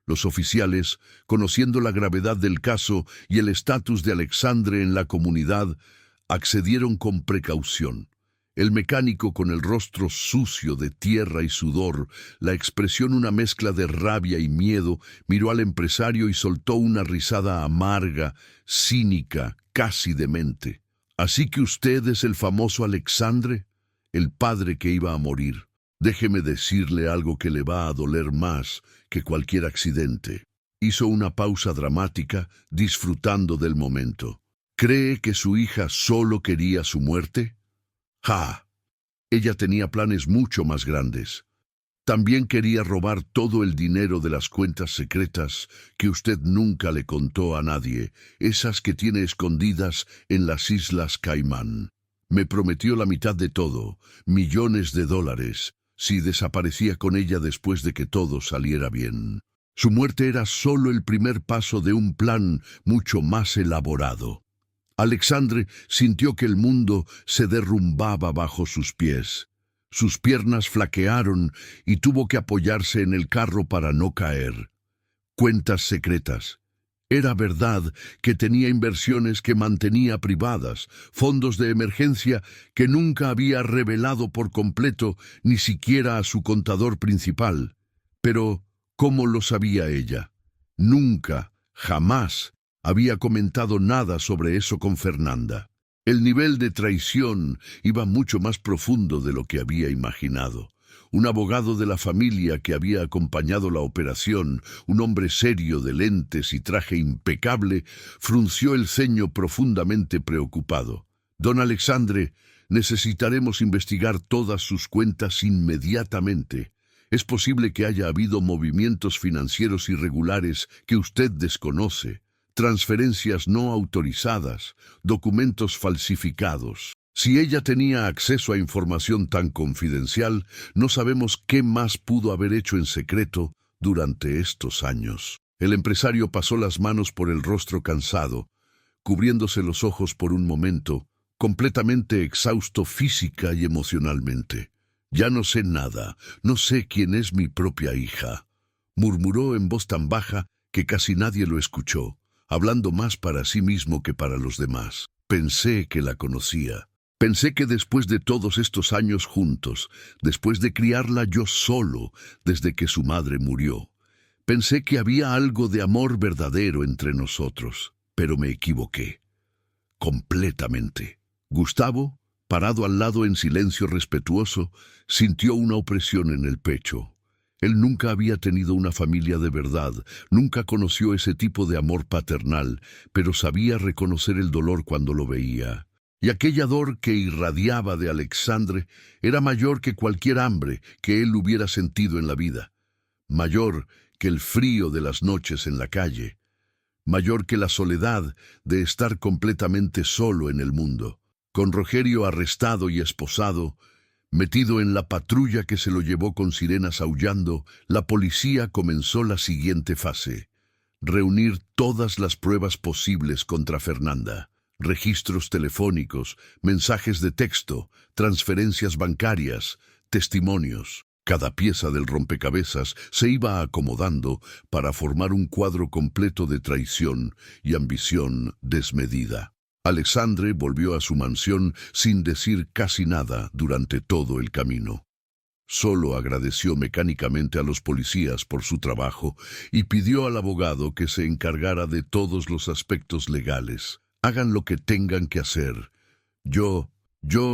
Los oficiales, conociendo la gravedad del caso y el estatus de Alexandre en la comunidad, accedieron con precaución. El mecánico, con el rostro sucio de tierra y sudor, la expresión una mezcla de rabia y miedo, miró al empresario y soltó una risada amarga, cínica, casi demente. «¿Así que usted es el famoso Alexandre? El padre que iba a morir. Déjeme decirle algo que le va a doler más que cualquier accidente». Hizo una pausa dramática, disfrutando del momento. «¿Cree que su hija solo quería su muerte? ¡Ja! Ella tenía planes mucho más grandes. También quería robar todo el dinero de las cuentas secretas que usted nunca le contó a nadie, esas que tiene escondidas en las Islas Caimán. Me prometió la mitad de todo, millones de dólares, si desaparecía con ella después de que todo saliera bien. Su muerte era solo el primer paso de un plan mucho más elaborado». Alexandre sintió que el mundo se derrumbaba bajo sus pies. Sus piernas flaquearon y tuvo que apoyarse en el carro para no caer. Cuentas secretas. Era verdad que tenía inversiones que mantenía privadas, fondos de emergencia que nunca había revelado por completo ni siquiera a su contador principal. Pero, ¿cómo lo sabía ella? Nunca, jamás, había comentado nada sobre eso con Fernanda. El nivel de traición iba mucho más profundo de lo que había imaginado. Un abogado de la familia que había acompañado la operación, un hombre serio de lentes y traje impecable, frunció el ceño profundamente preocupado. «Don Alexandre, necesitaremos investigar todas sus cuentas inmediatamente. Es posible que haya habido movimientos financieros irregulares que usted desconoce. Transferencias no autorizadas, documentos falsificados. Si ella tenía acceso a información tan confidencial, no sabemos qué más pudo haber hecho en secreto durante estos años». El empresario pasó las manos por el rostro cansado, cubriéndose los ojos por un momento, completamente exhausto física y emocionalmente. «Ya no sé nada, no sé quién es mi propia hija», murmuró en voz tan baja que casi nadie lo escuchó, hablando más para sí mismo que para los demás. «Pensé que la conocía. Pensé que después de todos estos años juntos, después de criarla yo solo desde que su madre murió, pensé que había algo de amor verdadero entre nosotros, pero me equivoqué. Completamente». Gustavo, parado al lado en silencio respetuoso, sintió una opresión en el pecho. Él nunca había tenido una familia de verdad, nunca conoció ese tipo de amor paternal, pero sabía reconocer el dolor cuando lo veía. Y aquella dor que irradiaba de Alexandre era mayor que cualquier hambre que él hubiera sentido en la vida, mayor que el frío de las noches en la calle, mayor que la soledad de estar completamente solo en el mundo. Con Rogerio arrestado y esposado, metido en la patrulla que se lo llevó con sirenas aullando, la policía comenzó la siguiente fase: reunir todas las pruebas posibles contra Fernanda. Registros telefónicos, mensajes de texto, transferencias bancarias, testimonios. Cada pieza del rompecabezas se iba acomodando para formar un cuadro completo de traición y ambición desmedida. Alexandre volvió a su mansión sin decir casi nada durante todo el camino. Solo agradeció mecánicamente a los policías por su trabajo y pidió al abogado que se encargara de todos los aspectos legales. Hagan lo que tengan que hacer. Yo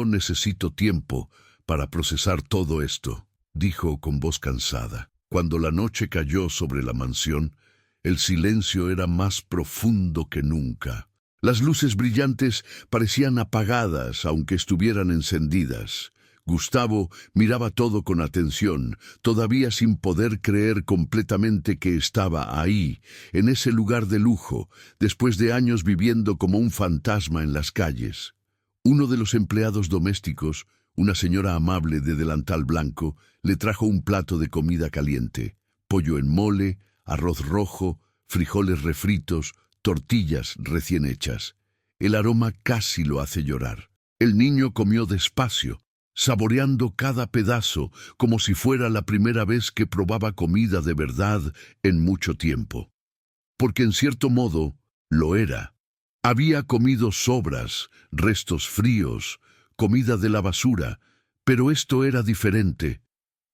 necesito tiempo para procesar todo esto, dijo con voz cansada. Cuando la noche cayó sobre la mansión, el silencio era más profundo que nunca. Las luces brillantes parecían apagadas, aunque estuvieran encendidas. Gustavo miraba todo con atención, todavía sin poder creer completamente que estaba ahí, en ese lugar de lujo, después de años viviendo como un fantasma en las calles. Uno de los empleados domésticos, una señora amable de delantal blanco, le trajo un plato de comida caliente: pollo en mole, arroz rojo, frijoles refritos, tortillas recién hechas. El aroma casi lo hace llorar. El niño comió despacio, saboreando cada pedazo como si fuera la primera vez que probaba comida de verdad en mucho tiempo. Porque en cierto modo lo era. Había comido sobras, restos fríos, comida de la basura, pero esto era diferente.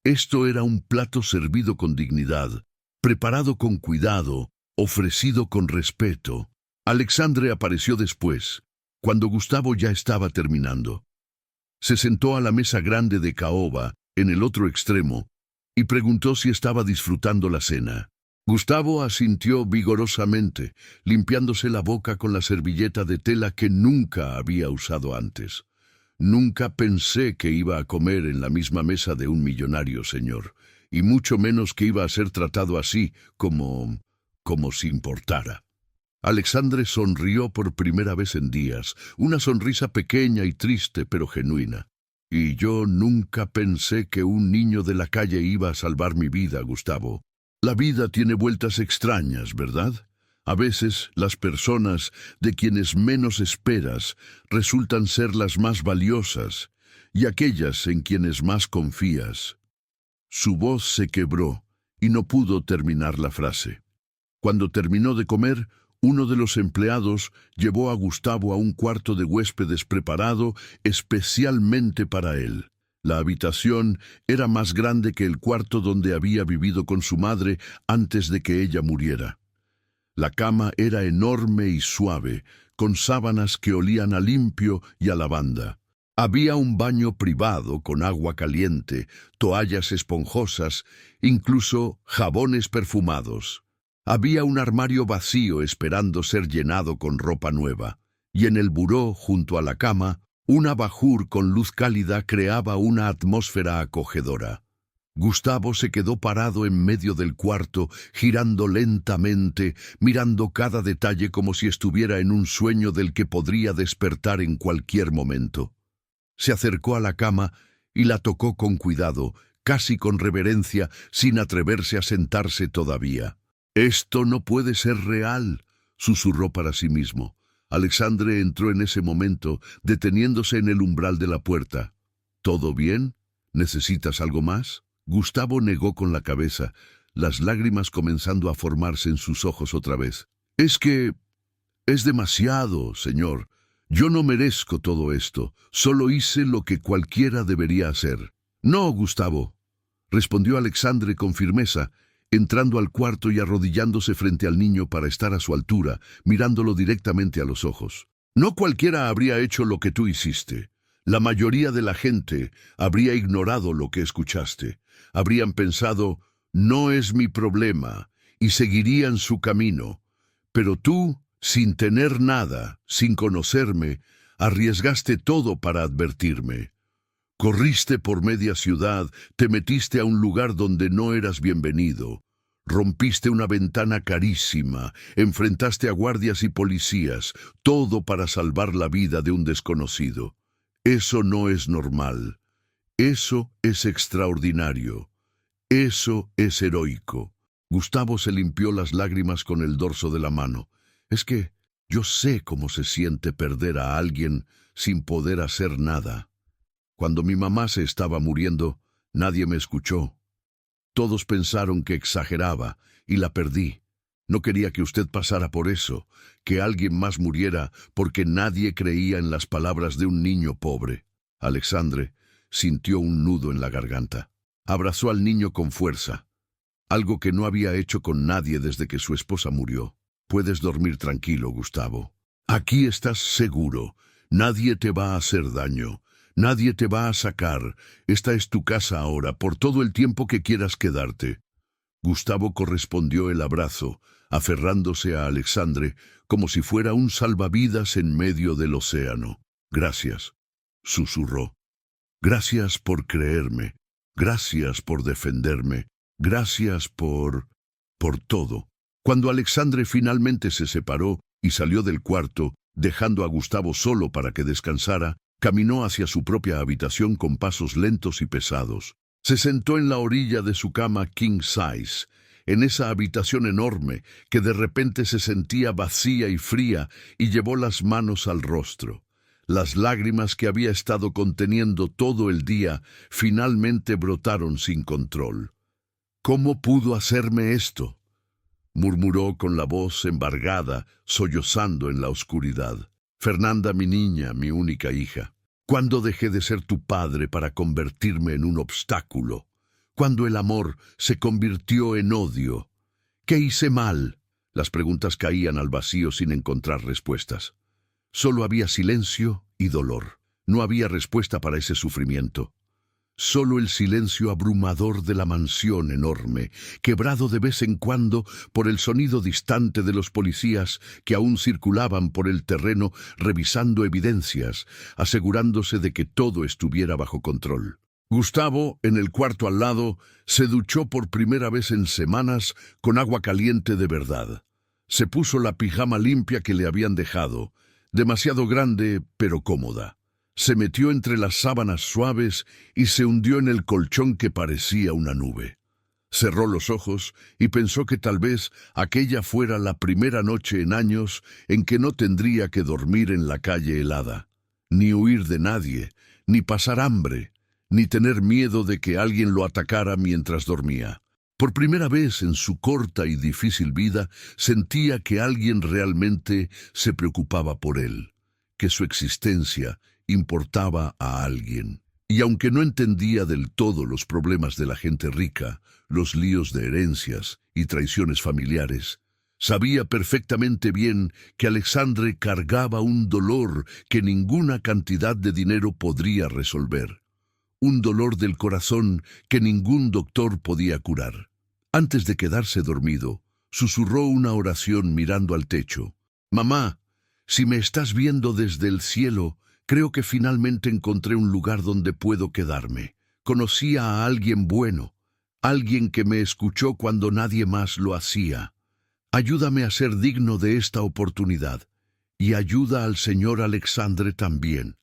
Esto era un plato servido con dignidad, preparado con cuidado, ofrecido con respeto. Alexandre apareció después, cuando Gustavo ya estaba terminando. Se sentó a la mesa grande de caoba, en el otro extremo, y preguntó si estaba disfrutando la cena. Gustavo asintió vigorosamente, limpiándose la boca con la servilleta de tela que nunca había usado antes. Nunca pensé que iba a comer en la misma mesa de un millonario, señor, y mucho menos que iba a ser tratado así, como si importara. Alexandre sonrió por primera vez en días, una sonrisa pequeña y triste pero genuina. Y yo nunca pensé que un niño de la calle iba a salvar mi vida, Gustavo. La vida tiene vueltas extrañas, ¿verdad? A veces las personas de quienes menos esperas resultan ser las más valiosas y aquellas en quienes más confías. Su voz se quebró y no pudo terminar la frase. Cuando terminó de comer, uno de los empleados llevó a Gustavo a un cuarto de huéspedes preparado especialmente para él. La habitación era más grande que el cuarto donde había vivido con su madre antes de que ella muriera. La cama era enorme y suave, con sábanas que olían a limpio y a lavanda. Había un baño privado con agua caliente, toallas esponjosas, incluso jabones perfumados. Había un armario vacío esperando ser llenado con ropa nueva, y en el buró, junto a la cama, un abajur con luz cálida creaba una atmósfera acogedora. Gustavo se quedó parado en medio del cuarto, girando lentamente, mirando cada detalle como si estuviera en un sueño del que podría despertar en cualquier momento. Se acercó a la cama y la tocó con cuidado, casi con reverencia, sin atreverse a sentarse todavía. «Esto no puede ser real», susurró para sí mismo. Alexandre entró en ese momento, deteniéndose en el umbral de la puerta. «¿Todo bien? ¿Necesitas algo más?» Gustavo negó con la cabeza, las lágrimas comenzando a formarse en sus ojos otra vez. «Es que es demasiado, señor. Yo no merezco todo esto. Solo hice lo que cualquiera debería hacer». «No, Gustavo», respondió Alexandre con firmeza, entrando al cuarto y arrodillándose frente al niño para estar a su altura, mirándolo directamente a los ojos. «No cualquiera habría hecho lo que tú hiciste. La mayoría de la gente habría ignorado lo que escuchaste. Habrían pensado, no es mi problema, y seguirían su camino. Pero tú, sin tener nada, sin conocerme, arriesgaste todo para advertirme. Corriste por media ciudad, te metiste a un lugar donde no eras bienvenido. Rompiste una ventana carísima, enfrentaste a guardias y policías, todo para salvar la vida de un desconocido. Eso no es normal. Eso es extraordinario. Eso es heroico. Gustavo se limpió las lágrimas con el dorso de la mano. Es que yo sé cómo se siente perder a alguien sin poder hacer nada. Cuando mi mamá se estaba muriendo, nadie me escuchó. Todos pensaron que exageraba y la perdí. No quería que usted pasara por eso, que alguien más muriera porque nadie creía en las palabras de un niño pobre. Alexandre sintió un nudo en la garganta. Abrazó al niño con fuerza, algo que no había hecho con nadie desde que su esposa murió. Puedes dormir tranquilo, Gustavo. Aquí estás seguro. Nadie te va a hacer daño. Nadie te va a sacar. Esta es tu casa ahora, por todo el tiempo que quieras quedarte. Gustavo correspondió el abrazo, aferrándose a Alexandre como si fuera un salvavidas en medio del océano. Gracias, susurró. Gracias por creerme. Gracias por defenderme. Gracias por todo. Cuando Alexandre finalmente se separó y salió del cuarto, dejando a Gustavo solo para que descansara, caminó hacia su propia habitación con pasos lentos y pesados. Se sentó en la orilla de su cama king size, en esa habitación enorme que de repente se sentía vacía y fría, y llevó las manos al rostro. Las lágrimas que había estado conteniendo todo el día finalmente brotaron sin control. ¿Cómo pudo hacerme esto?, murmuró con la voz embargada, sollozando en la oscuridad. Fernanda, mi niña, mi única hija. ¿Cuándo dejé de ser tu padre para convertirme en un obstáculo? ¿Cuándo el amor se convirtió en odio? ¿Qué hice mal? Las preguntas caían al vacío sin encontrar respuestas. Solo había silencio y dolor. No había respuesta para ese sufrimiento. Solo el silencio abrumador de la mansión enorme, quebrado de vez en cuando por el sonido distante de los policías que aún circulaban por el terreno revisando evidencias, asegurándose de que todo estuviera bajo control. Gustavo, en el cuarto al lado, se duchó por primera vez en semanas con agua caliente de verdad. Se puso la pijama limpia que le habían dejado, demasiado grande pero cómoda. Se metió entre las sábanas suaves y se hundió en el colchón que parecía una nube. Cerró los ojos y pensó que tal vez aquella fuera la primera noche en años en que no tendría que dormir en la calle helada, ni huir de nadie, ni pasar hambre, ni tener miedo de que alguien lo atacara mientras dormía. Por primera vez en su corta y difícil vida sentía que alguien realmente se preocupaba por él, que su existencia importaba a alguien. Y aunque no entendía del todo los problemas de la gente rica, los líos de herencias y traiciones familiares, sabía perfectamente bien que Alexandre cargaba un dolor que ninguna cantidad de dinero podría resolver. Un dolor del corazón que ningún doctor podía curar. Antes de quedarse dormido, susurró una oración mirando al techo. «Mamá, si me estás viendo desde el cielo, creo que finalmente encontré un lugar donde puedo quedarme. Conocí a alguien bueno, alguien que me escuchó cuando nadie más lo hacía. Ayúdame a ser digno de esta oportunidad, y ayuda al señor Alexandre también,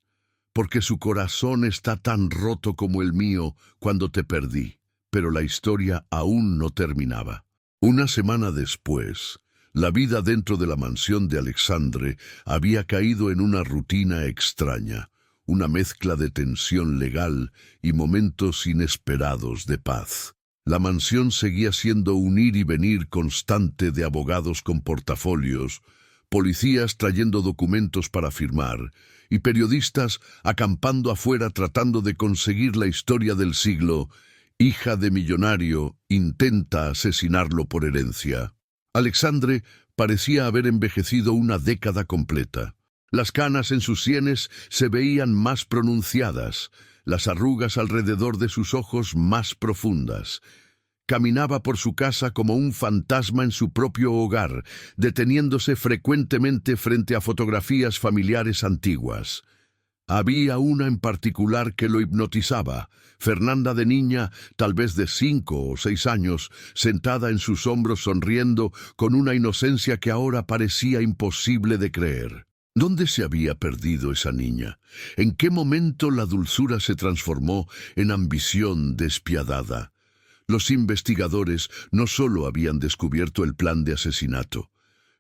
porque su corazón está tan roto como el mío cuando te perdí». Pero la historia aún no terminaba. Una semana después, la vida dentro de la mansión de Alexandre había caído en una rutina extraña, una mezcla de tensión legal y momentos inesperados de paz. La mansión seguía siendo un ir y venir constante de abogados con portafolios, policías trayendo documentos para firmar, y periodistas acampando afuera tratando de conseguir la historia del siglo. Hija de millonario, intenta asesinarlo por herencia. Alexandre parecía haber envejecido una década completa. Las canas en sus sienes se veían más pronunciadas, las arrugas alrededor de sus ojos más profundas. caminaba por su casa como un fantasma en su propio hogar, deteniéndose frecuentemente frente a fotografías familiares antiguas. Había una en particular que lo hipnotizaba. Fernanda de niña, tal vez de 5 o 6 años, sentada en sus hombros sonriendo con una inocencia que ahora parecía imposible de creer. ¿Dónde se había perdido esa niña? ¿En qué momento la dulzura se transformó en ambición despiadada? Los investigadores no solo habían descubierto el plan de asesinato.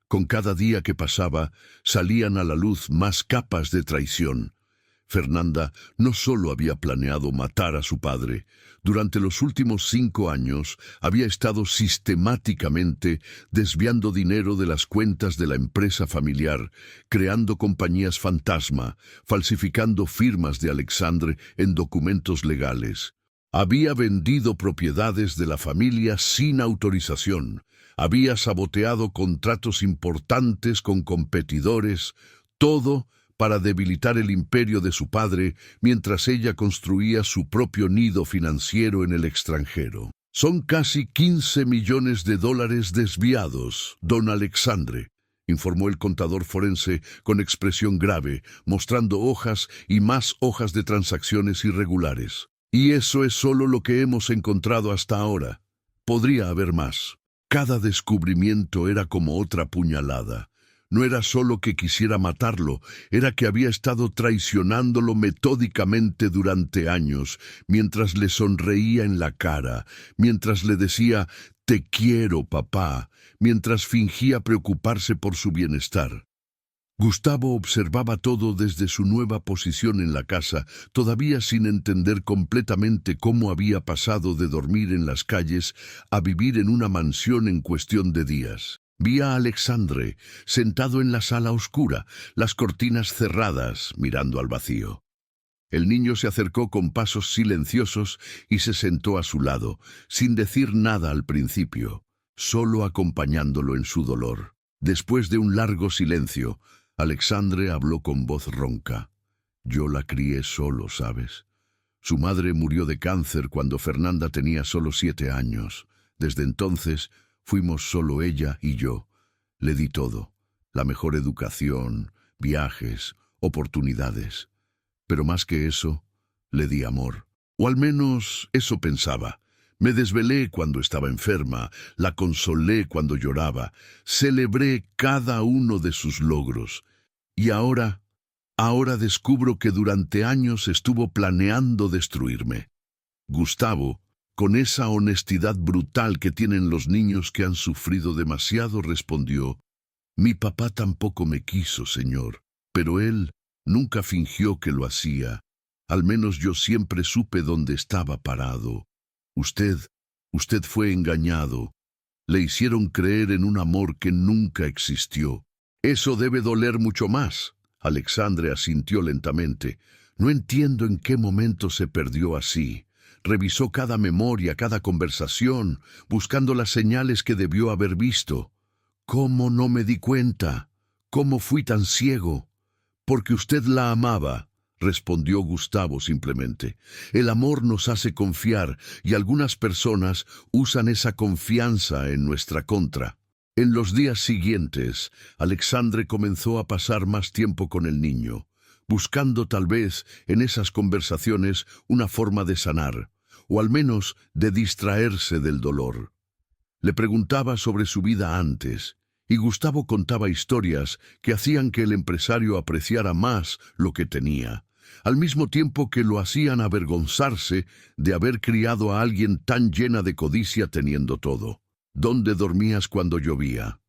Con cada día que pasaba, salían a la luz más capas de traición. Fernanda no solo había planeado matar a su padre, durante los últimos 5 años había estado sistemáticamente desviando dinero de las cuentas de la empresa familiar, creando compañías fantasma, falsificando firmas de Alexandre en documentos legales. Había vendido propiedades de la familia sin autorización, había saboteado contratos importantes con competidores, todo para debilitar el imperio de su padre mientras ella construía su propio nido financiero en el extranjero. Son casi 15 millones de dólares desviados, don Alexandre, informó el contador forense con expresión grave, mostrando hojas y más hojas de transacciones irregulares. Y eso es solo lo que hemos encontrado hasta ahora. Podría haber más. Cada descubrimiento era como otra puñalada. No era solo que quisiera matarlo, era que había estado traicionándolo metódicamente durante años, mientras le sonreía en la cara, mientras le decía, «Te quiero, papá», mientras fingía preocuparse por su bienestar. Gustavo observaba todo desde su nueva posición en la casa, todavía sin entender completamente cómo había pasado de dormir en las calles a vivir en una mansión en cuestión de días. Vi a Alexandre, sentado en la sala oscura, las cortinas cerradas, mirando al vacío. El niño se acercó con pasos silenciosos y se sentó a su lado, sin decir nada al principio, solo acompañándolo en su dolor. Después de un largo silencio, Alexandre habló con voz ronca. «Yo la crié solo, ¿sabes? Su madre murió de cáncer cuando Fernanda tenía solo 7 años. Desde entonces fuimos solo ella y yo. Le di todo, la mejor educación, viajes, oportunidades. Pero más que eso, le di amor. O al menos eso pensaba. Me desvelé cuando estaba enferma, la consolé cuando lloraba, celebré cada uno de sus logros. Y ahora descubro que durante años estuvo planeando destruirme». Gustavo, con esa honestidad brutal que tienen los niños que han sufrido demasiado, respondió, «Mi papá tampoco me quiso, señor, pero él nunca fingió que lo hacía. Al menos yo siempre supe dónde estaba parado. Usted fue engañado. Le hicieron creer en un amor que nunca existió. Eso debe doler mucho más». Alexandre asintió lentamente. «No entiendo en qué momento se perdió así». Revisó cada memoria, cada conversación, buscando las señales que debió haber visto. «¿Cómo no me di cuenta? ¿Cómo fui tan ciego?» «Porque usted la amaba», respondió Gustavo simplemente. «El amor nos hace confiar y algunas personas usan esa confianza en nuestra contra». En los días siguientes, Alexandre comenzó a pasar más tiempo con el niño, buscando tal vez en esas conversaciones una forma de sanar, o al menos de distraerse del dolor. Le preguntaba sobre su vida antes, y Gustavo contaba historias que hacían que el empresario apreciara más lo que tenía, al mismo tiempo que lo hacían avergonzarse de haber criado a alguien tan llena de codicia teniendo todo. «¿Dónde dormías cuando llovía?»,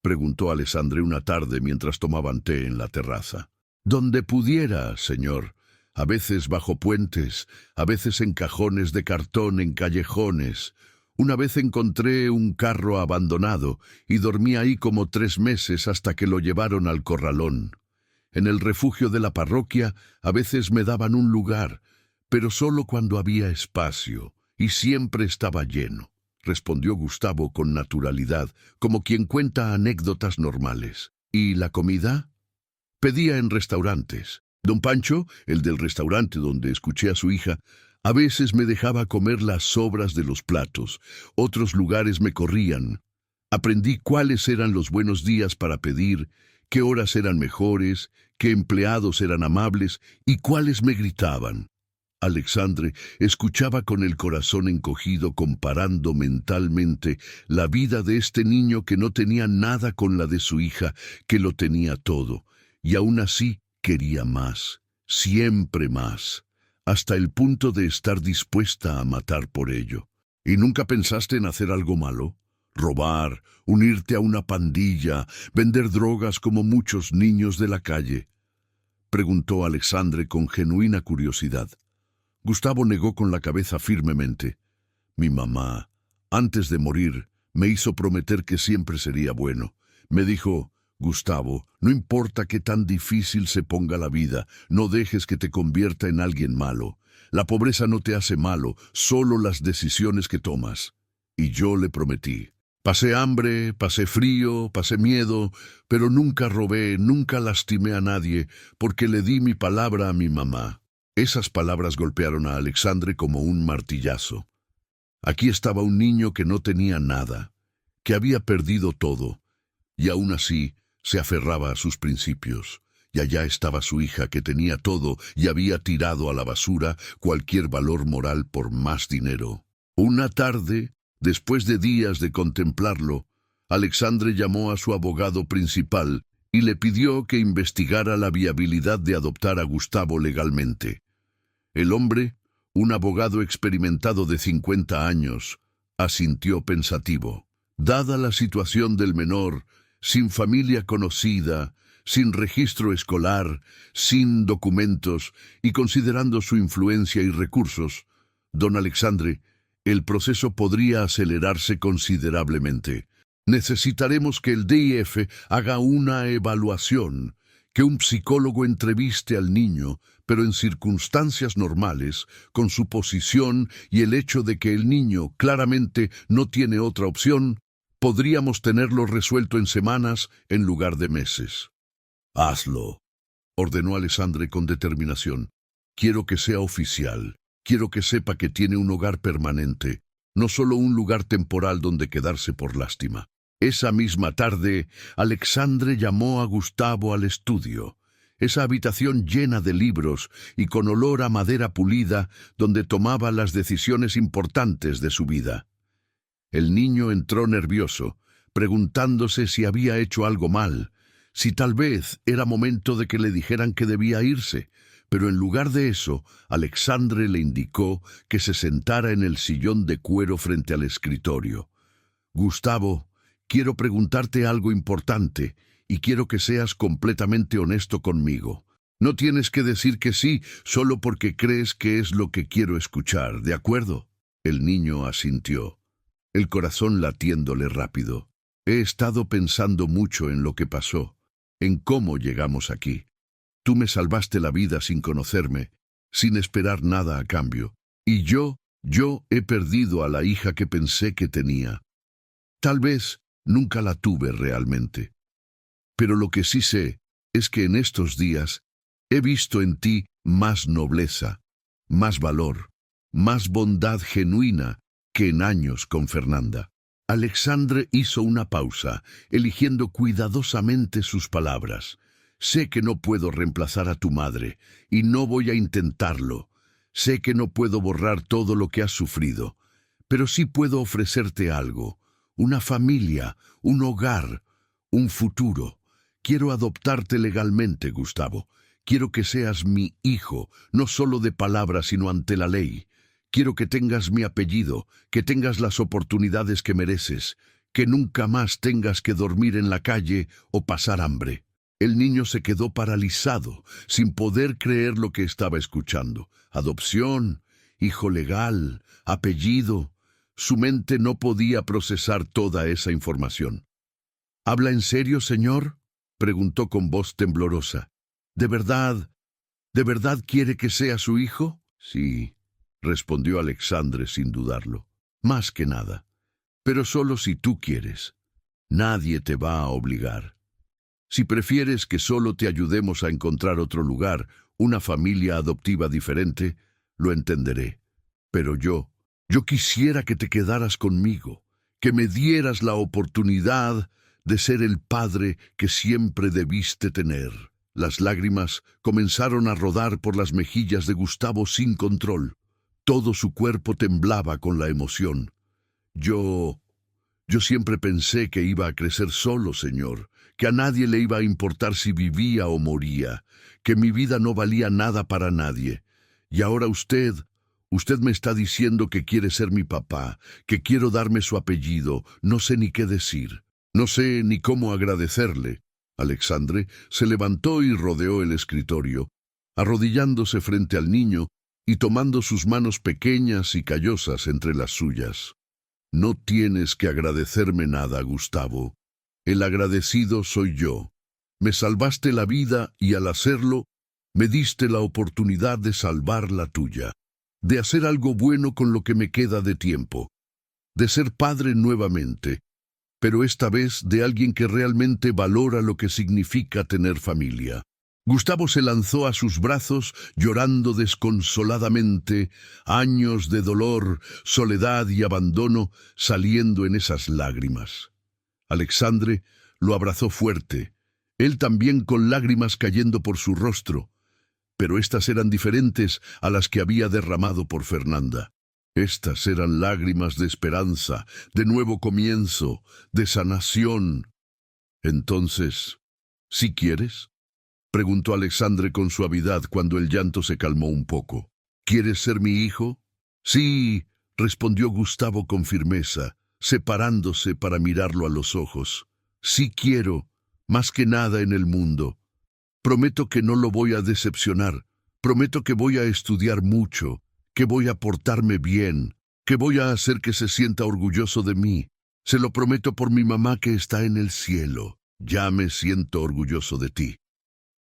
preguntó Alexandre una tarde mientras tomaban té en la terraza. «Donde pudiera, señor. A veces bajo puentes, a veces en cajones de cartón en callejones. Una vez encontré un carro abandonado y dormí ahí como 3 meses hasta que lo llevaron al corralón. En el refugio de la parroquia a veces me daban un lugar, pero solo cuando había espacio, y siempre estaba lleno», respondió Gustavo con naturalidad, como quien cuenta anécdotas normales. «¿Y la comida?». «Pedía en restaurantes. Don Pancho, el del restaurante donde escuché a su hija, A veces me dejaba comer las sobras de los platos, otros lugares me corrían. Aprendí cuáles eran los buenos días para pedir, qué horas eran mejores, qué empleados eran amables y cuáles me gritaban. Alexandre escuchaba con el corazón encogido comparando mentalmente la vida de este niño que no tenía nada con la de su hija, que lo tenía todo, y aún así quería más, siempre más, hasta el punto de estar dispuesta a matar por ello. ¿Y nunca pensaste en hacer algo malo? Robar, unirte a una pandilla, vender drogas como muchos niños de la calle, preguntó Alexandre con genuina curiosidad. Gustavo negó con la cabeza firmemente. Mi mamá, antes de morir, me hizo prometer que siempre sería bueno. Me dijo, Gustavo, no importa qué tan difícil se ponga la vida, no dejes que te convierta en alguien malo. La pobreza no te hace malo, solo las decisiones que tomas. Y yo le prometí. Pasé hambre, pasé frío, pasé miedo, pero nunca robé, nunca lastimé a nadie, porque le di mi palabra a mi mamá. Esas palabras golpearon a Alexandre como un martillazo. Aquí estaba un niño que no tenía nada, que había perdido todo, y aún así se aferraba a sus principios. Y allá estaba su hija que tenía todo y había tirado a la basura cualquier valor moral por más dinero. Una tarde, después de días de contemplarlo, Alexandre llamó a su abogado principal y le pidió que investigara la viabilidad de adoptar a Gustavo legalmente. El hombre, un abogado experimentado de 50 años, asintió pensativo. Dada la situación del menor, sin familia conocida, sin registro escolar, sin documentos y considerando su influencia y recursos, don Alexandre, el proceso podría acelerarse considerablemente. Necesitaremos que el DIF haga una evaluación, que un psicólogo entreviste al niño, pero en circunstancias normales, con su posición y el hecho de que el niño claramente no tiene otra opción, podríamos tenerlo resuelto en semanas en lugar de meses. Hazlo, ordenó Alexandre con determinación. Quiero que sea oficial. Quiero que sepa que tiene un hogar permanente, no solo un lugar temporal donde quedarse por lástima. Esa misma tarde, Alexandre llamó a Gustavo al estudio, esa habitación llena de libros y con olor a madera pulida donde tomaba las decisiones importantes de su vida. El niño entró nervioso, preguntándose si había hecho algo mal, si tal vez era momento de que le dijeran que debía irse, pero en lugar de eso, Alexandre le indicó que se sentara en el sillón de cuero frente al escritorio. Gustavo, quiero preguntarte algo importante y quiero que seas completamente honesto conmigo. No tienes que decir que sí solo porque crees que es lo que quiero escuchar, ¿de acuerdo? El niño asintió, el corazón latiéndole rápido. He estado pensando mucho en lo que pasó, en cómo llegamos aquí. Tú me salvaste la vida sin conocerme, sin esperar nada a cambio. Y yo he perdido a la hija que pensé que tenía. Tal vez nunca la tuve realmente. Pero lo que sí sé es que en estos días he visto en ti más nobleza, más valor, más bondad genuina que en años con Fernanda. Alexandre hizo una pausa, eligiendo cuidadosamente sus palabras. Sé que no puedo reemplazar a tu madre, y no voy a intentarlo. Sé que no puedo borrar todo lo que has sufrido, pero sí puedo ofrecerte algo, una familia, un hogar, un futuro. Quiero adoptarte legalmente, Gustavo. Quiero que seas mi hijo, no solo de palabra, sino ante la ley. Quiero que tengas mi apellido, que tengas las oportunidades que mereces, que nunca más tengas que dormir en la calle o pasar hambre. El niño se quedó paralizado, sin poder creer lo que estaba escuchando. Adopción, hijo legal, apellido. Su mente no podía procesar toda esa información. ¿Habla en serio, señor?, preguntó con voz temblorosa. ¿De verdad quiere que sea su hijo? Sí, respondió Alexandre sin dudarlo. Más que nada. Pero solo si tú quieres. Nadie te va a obligar. Si prefieres que solo te ayudemos a encontrar otro lugar, una familia adoptiva diferente, lo entenderé. Pero yo quisiera que te quedaras conmigo, que me dieras la oportunidad de ser el padre que siempre debiste tener. Las lágrimas comenzaron a rodar por las mejillas de Gustavo sin control. Todo su cuerpo temblaba con la emoción. Yo siempre pensé que iba a crecer solo, señor, que a nadie le iba a importar si vivía o moría, que mi vida no valía nada para nadie. Y ahora usted me está diciendo que quiere ser mi papá, que quiero darme su apellido. No sé ni qué decir. No sé ni cómo agradecerle. Alexandre se levantó y rodeó el escritorio, arrodillándose frente al niño y tomando sus manos pequeñas y callosas entre las suyas. No tienes que agradecerme nada, Gustavo. El agradecido soy yo. Me salvaste la vida y al hacerlo, me diste la oportunidad de salvar la tuya, de hacer algo bueno con lo que me queda de tiempo, de ser padre nuevamente, pero esta vez de alguien que realmente valora lo que significa tener familia. Gustavo se lanzó a sus brazos, llorando desconsoladamente, años de dolor, soledad y abandono saliendo en esas lágrimas. Alexandre lo abrazó fuerte, él también con lágrimas cayendo por su rostro, pero estas eran diferentes a las que había derramado por Fernanda. Estas eran lágrimas de esperanza, de nuevo comienzo, de sanación. Entonces, ¿sí quieres?, preguntó Alexandre con suavidad cuando el llanto se calmó un poco. ¿Quieres ser mi hijo? Sí, respondió Gustavo con firmeza, separándose para mirarlo a los ojos. Sí quiero, más que nada en el mundo. Prometo que no lo voy a decepcionar. Prometo que voy a estudiar mucho, que voy a portarme bien, que voy a hacer que se sienta orgulloso de mí. Se lo prometo por mi mamá que está en el cielo. Ya me siento orgulloso de ti,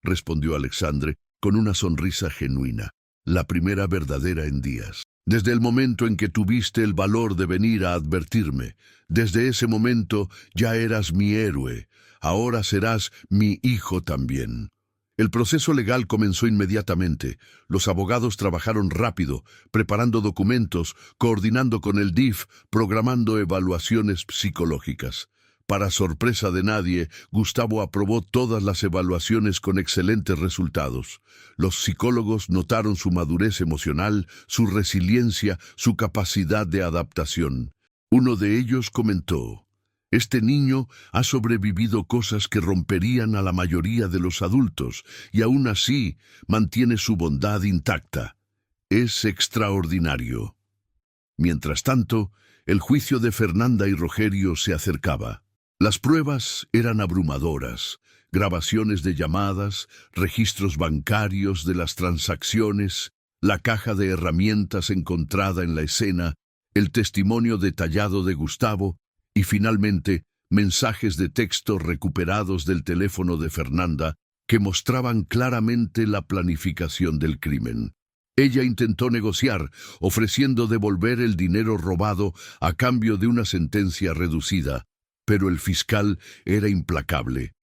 respondió Alexandre con una sonrisa genuina, la primera verdadera en días. Desde el momento en que tuviste el valor de venir a advertirme, desde ese momento ya eras mi héroe, ahora serás mi hijo también. El proceso legal comenzó inmediatamente. Los abogados trabajaron rápido, preparando documentos, coordinando con el DIF, programando evaluaciones psicológicas. Para sorpresa de nadie, Gustavo aprobó todas las evaluaciones con excelentes resultados. Los psicólogos notaron su madurez emocional, su resiliencia, su capacidad de adaptación. Uno de ellos comentó: «Este niño ha sobrevivido cosas que romperían a la mayoría de los adultos, y aún así mantiene su bondad intacta. Es extraordinario». Mientras tanto, el juicio de Fernanda y Rogerio se acercaba. Las pruebas eran abrumadoras: grabaciones de llamadas, registros bancarios de las transacciones, la caja de herramientas encontrada en la escena, el testimonio detallado de Gustavo y, finalmente, mensajes de texto recuperados del teléfono de Fernanda que mostraban claramente la planificación del crimen. Ella intentó negociar, ofreciendo devolver el dinero robado a cambio de una sentencia reducida, pero el fiscal era implacable.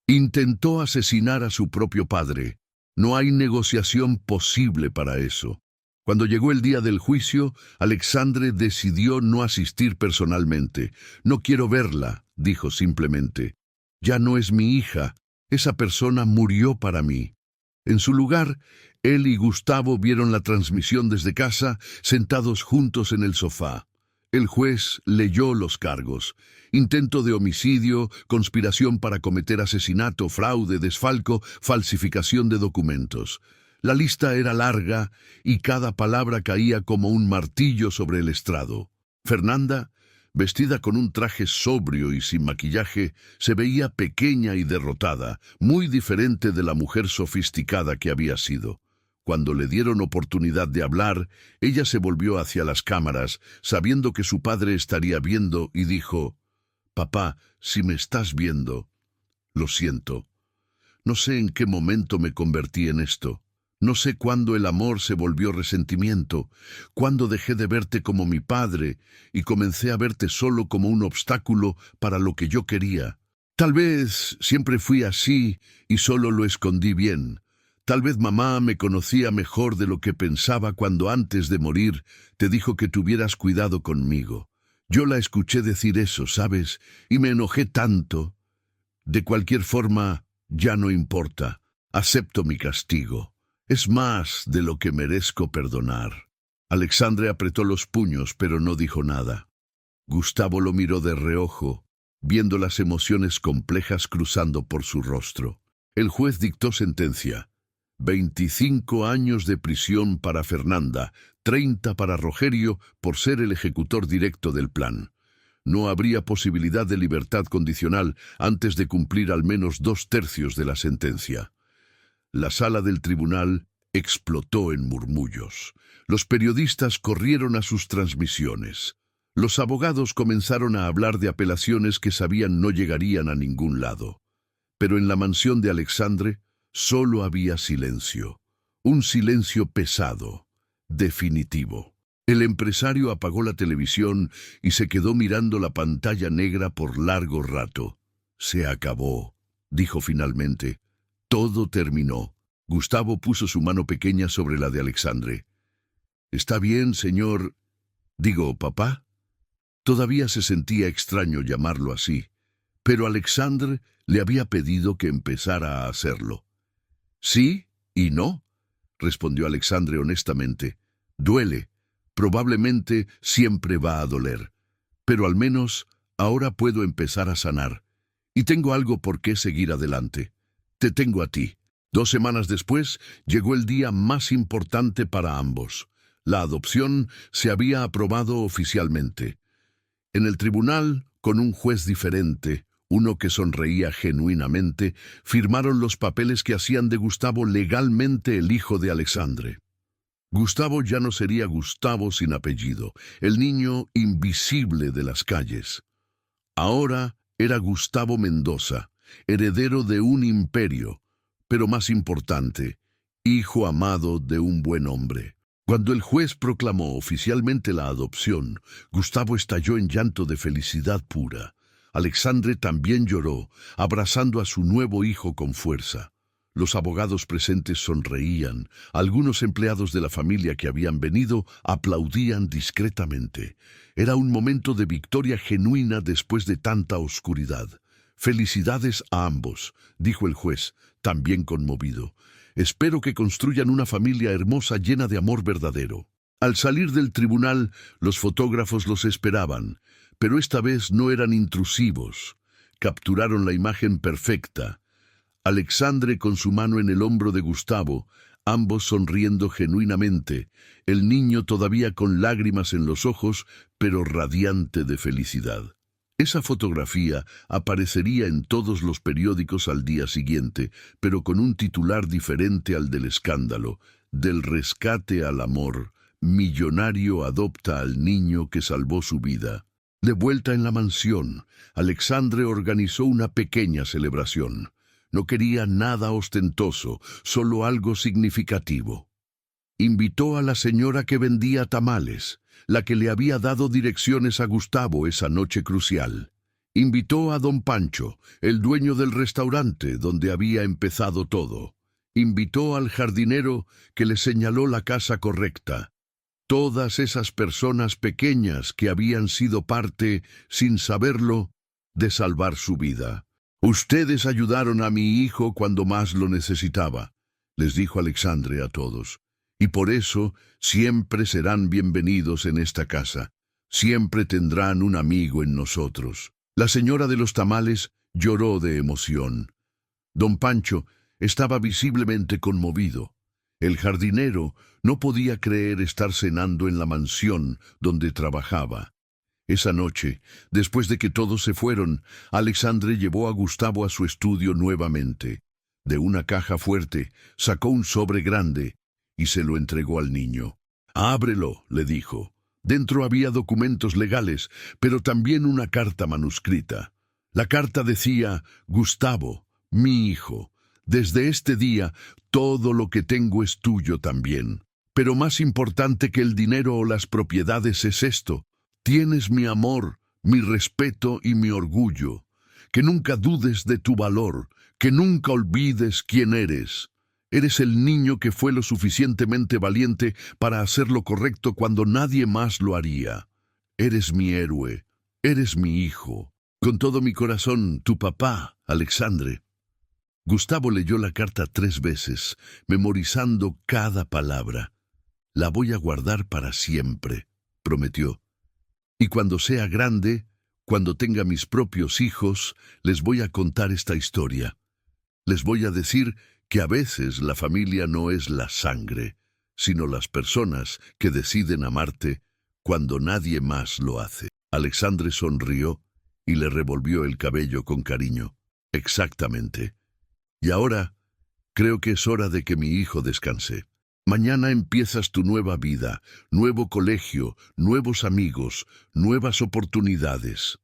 Intentó asesinar a su propio padre. No hay negociación posible para eso. Cuando llegó el día del juicio, Alexandre decidió no asistir personalmente. «No quiero verla», dijo simplemente. «Ya no es mi hija. Esa persona murió para mí». En su lugar, él y Gustavo vieron la transmisión desde casa, sentados juntos en el sofá. El juez leyó los cargos: intento de homicidio, conspiración para cometer asesinato, fraude, desfalco, falsificación de documentos. La lista era larga y cada palabra caía como un martillo sobre el estrado. Fernanda, vestida con un traje sobrio y sin maquillaje, se veía pequeña y derrotada, muy diferente de la mujer sofisticada que había sido. Cuando le dieron oportunidad de hablar, ella se volvió hacia las cámaras, sabiendo que su padre estaría viendo, y dijo: «Papá, si me estás viendo, lo siento. No sé en qué momento me convertí en esto. No sé cuándo el amor se volvió resentimiento, cuándo dejé de verte como mi padre y comencé a verte solo como un obstáculo para lo que yo quería. Tal vez siempre fui así y solo lo escondí bien. Tal vez mamá me conocía mejor de lo que pensaba cuando antes de morir te dijo que tuvieras cuidado conmigo. Yo la escuché decir eso, ¿sabes? Y me enojé tanto. De cualquier forma, ya no importa. Acepto mi castigo. Es más de lo que merezco perdonar. Alexandre apretó los puños, pero no dijo nada. Gustavo lo miró de reojo, viendo las emociones complejas cruzando por su rostro. El juez dictó sentencia. 25 años de prisión para Fernanda, 30 para Rogerio por ser el ejecutor directo del plan. No habría posibilidad de libertad condicional antes de cumplir al menos 2/3 de la sentencia. La sala del tribunal explotó en murmullos. Los periodistas corrieron a sus transmisiones. Los abogados comenzaron a hablar de apelaciones que sabían no llegarían a ningún lado. Pero en la mansión de Alexandre solo había silencio. Un silencio pesado, definitivo. El empresario apagó la televisión y se quedó mirando la pantalla negra por largo rato. Se acabó, dijo finalmente. Todo terminó. Gustavo puso su mano pequeña sobre la de Alexandre. «¿Está bien, señor? Digo, papá». Todavía se sentía extraño llamarlo así, pero Alexandre le había pedido que empezara a hacerlo. «Sí y no», respondió Alexandre honestamente. «Duele. Probablemente siempre va a doler. Pero al menos ahora puedo empezar a sanar. Y tengo algo por qué seguir adelante. Te tengo a ti». 2 semanas después llegó el día más importante para ambos. La adopción se había aprobado oficialmente. En el tribunal, con un juez diferente, uno que sonreía genuinamente, firmaron los papeles que hacían de Gustavo legalmente el hijo de Alexandre. Gustavo ya no sería Gustavo sin apellido, el niño invisible de las calles. Ahora era Gustavo Mendoza, heredero de un imperio, pero más importante, hijo amado de un buen hombre. Cuando el juez proclamó oficialmente la adopción, Gustavo estalló en llanto de felicidad pura. Alexandre también lloró, abrazando a su nuevo hijo con fuerza. Los abogados presentes sonreían. Algunos empleados de la familia que habían venido aplaudían discretamente. Era un momento de victoria genuina después de tanta oscuridad. «Felicidades a ambos», dijo el juez, también conmovido. «Espero que construyan una familia hermosa llena de amor verdadero». Al salir del tribunal, los fotógrafos los esperaban, pero esta vez no eran intrusivos. Capturaron la imagen perfecta. Alexandre con su mano en el hombro de Gustavo, ambos sonriendo genuinamente, el niño todavía con lágrimas en los ojos, pero radiante de felicidad. Esa fotografía aparecería en todos los periódicos al día siguiente, pero con un titular diferente al del escándalo: «Del rescate al amor, millonario adopta al niño que salvó su vida». De vuelta en la mansión, Alexandre organizó una pequeña celebración. No quería nada ostentoso, solo algo significativo. Invitó a la señora que vendía tamales, la que le había dado direcciones a Gustavo esa noche crucial. Invitó a don Pancho, el dueño del restaurante donde había empezado todo. Invitó al jardinero que le señaló la casa correcta. Todas esas personas pequeñas que habían sido parte, sin saberlo, de salvar su vida. «Ustedes ayudaron a mi hijo cuando más lo necesitaba», les dijo Alexandre a todos. «Y por eso siempre serán bienvenidos en esta casa. Siempre tendrán un amigo en nosotros». La señora de los tamales lloró de emoción. Don Pancho estaba visiblemente conmovido. El jardinero no podía creer estar cenando en la mansión donde trabajaba. Esa noche, después de que todos se fueron, Alexandre llevó a Gustavo a su estudio nuevamente. De una caja fuerte sacó un sobre grande y se lo entregó al niño. «Ábrelo», le dijo. Dentro había documentos legales, pero también una carta manuscrita. La carta decía: «Gustavo, mi hijo, desde este día todo lo que tengo es tuyo también. Pero más importante que el dinero o las propiedades es esto: tienes mi amor, mi respeto y mi orgullo. Que nunca dudes de tu valor, que nunca olvides quién eres. Eres el niño que fue lo suficientemente valiente para hacer lo correcto cuando nadie más lo haría. Eres mi héroe. Eres mi hijo. Con todo mi corazón, tu papá, Alexandre. Gustavo leyó la carta 3 veces, memorizando cada palabra. La voy a guardar para siempre, prometió. Y cuando sea grande, cuando tenga mis propios hijos, les voy a contar esta historia. Les voy a decir que a veces la familia no es la sangre, sino las personas que deciden amarte cuando nadie más lo hace. Alexandre sonrió y le revolvió el cabello con cariño. Exactamente. Y ahora, creo que es hora de que mi hijo descanse. Mañana empiezas tu nueva vida, nuevo colegio, nuevos amigos, nuevas oportunidades.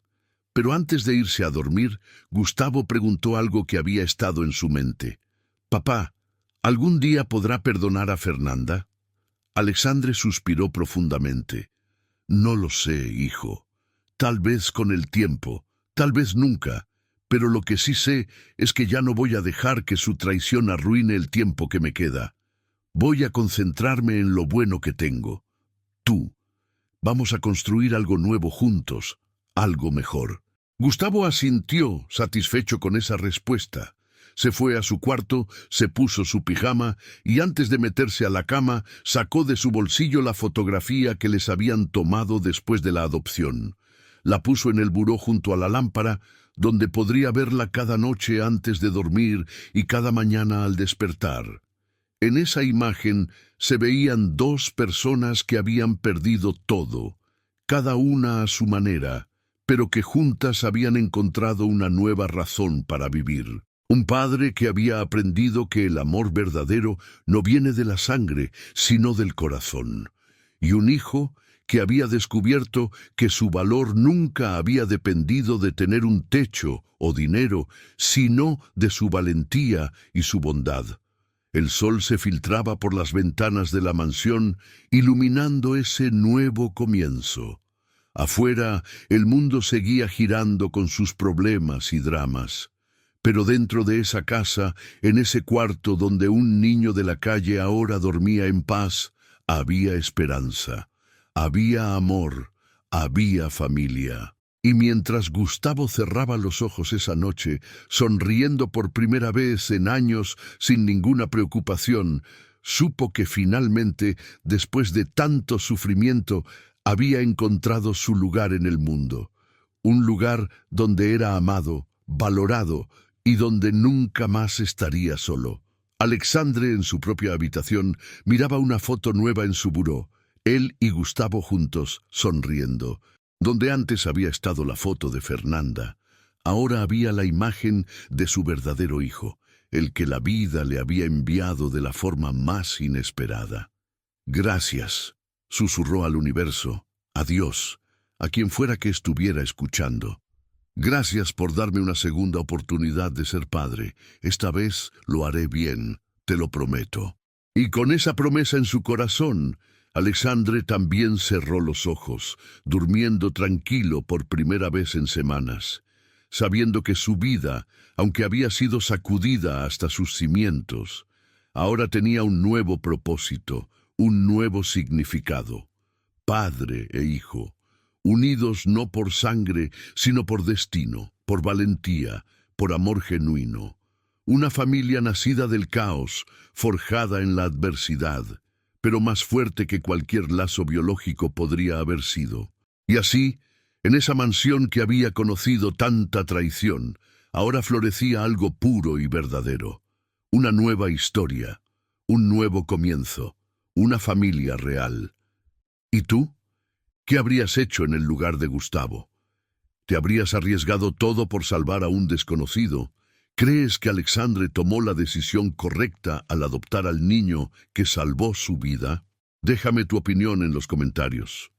Pero antes de irse a dormir, Gustavo preguntó algo que había estado en su mente. «Papá, ¿algún día podrá perdonar a Fernanda?» Alexandre suspiró profundamente. «No lo sé, hijo. Tal vez con el tiempo, tal vez nunca. Pero lo que sí sé es que ya no voy a dejar que su traición arruine el tiempo que me queda. Voy a concentrarme en lo bueno que tengo. Tú. Vamos a construir algo nuevo juntos, algo mejor». Gustavo asintió, satisfecho con esa respuesta. Se fue a su cuarto, se puso su pijama y antes de meterse a la cama, sacó de su bolsillo la fotografía que les habían tomado después de la adopción. La puso en el buró junto a la lámpara, donde podría verla cada noche antes de dormir y cada mañana al despertar. En esa imagen se veían 2 personas que habían perdido todo, cada una a su manera, pero que juntas habían encontrado una nueva razón para vivir. Un padre que había aprendido que el amor verdadero no viene de la sangre, sino del corazón. Y un hijo que había descubierto que su valor nunca había dependido de tener un techo o dinero, sino de su valentía y su bondad. El sol se filtraba por las ventanas de la mansión, iluminando ese nuevo comienzo. Afuera, el mundo seguía girando con sus problemas y dramas. Pero dentro de esa casa, en ese cuarto donde un niño de la calle ahora dormía en paz, había esperanza, había amor, había familia. Y mientras Gustavo cerraba los ojos esa noche, sonriendo por primera vez en años sin ninguna preocupación, supo que finalmente, después de tanto sufrimiento, había encontrado su lugar en el mundo. Un lugar donde era amado, valorado y donde nunca más estaría solo. Alexandre, en su propia habitación, miraba una foto nueva en su buró. Él y Gustavo juntos, sonriendo. Donde antes había estado la foto de Fernanda, ahora había la imagen de su verdadero hijo, el que la vida le había enviado de la forma más inesperada. «Gracias», susurró al universo, a Dios, a quien fuera que estuviera escuchando. «Gracias por darme una segunda oportunidad de ser padre. Esta vez lo haré bien, te lo prometo». Y con esa promesa en su corazón, Alexandre también cerró los ojos, durmiendo tranquilo por primera vez en semanas, sabiendo que su vida, aunque había sido sacudida hasta sus cimientos, ahora tenía un nuevo propósito, un nuevo significado. Padre e hijo, unidos no por sangre, sino por destino, por valentía, por amor genuino. Una familia nacida del caos, forjada en la adversidad, pero más fuerte que cualquier lazo biológico podría haber sido. Y así, en esa mansión que había conocido tanta traición, ahora florecía algo puro y verdadero. Una nueva historia, un nuevo comienzo, una familia real. ¿Y tú? ¿Qué habrías hecho en el lugar de Gustavo? ¿Te habrías arriesgado todo por salvar a un desconocido? ¿Crees que Alexandre tomó la decisión correcta al adoptar al niño que salvó su vida? Déjame tu opinión en los comentarios.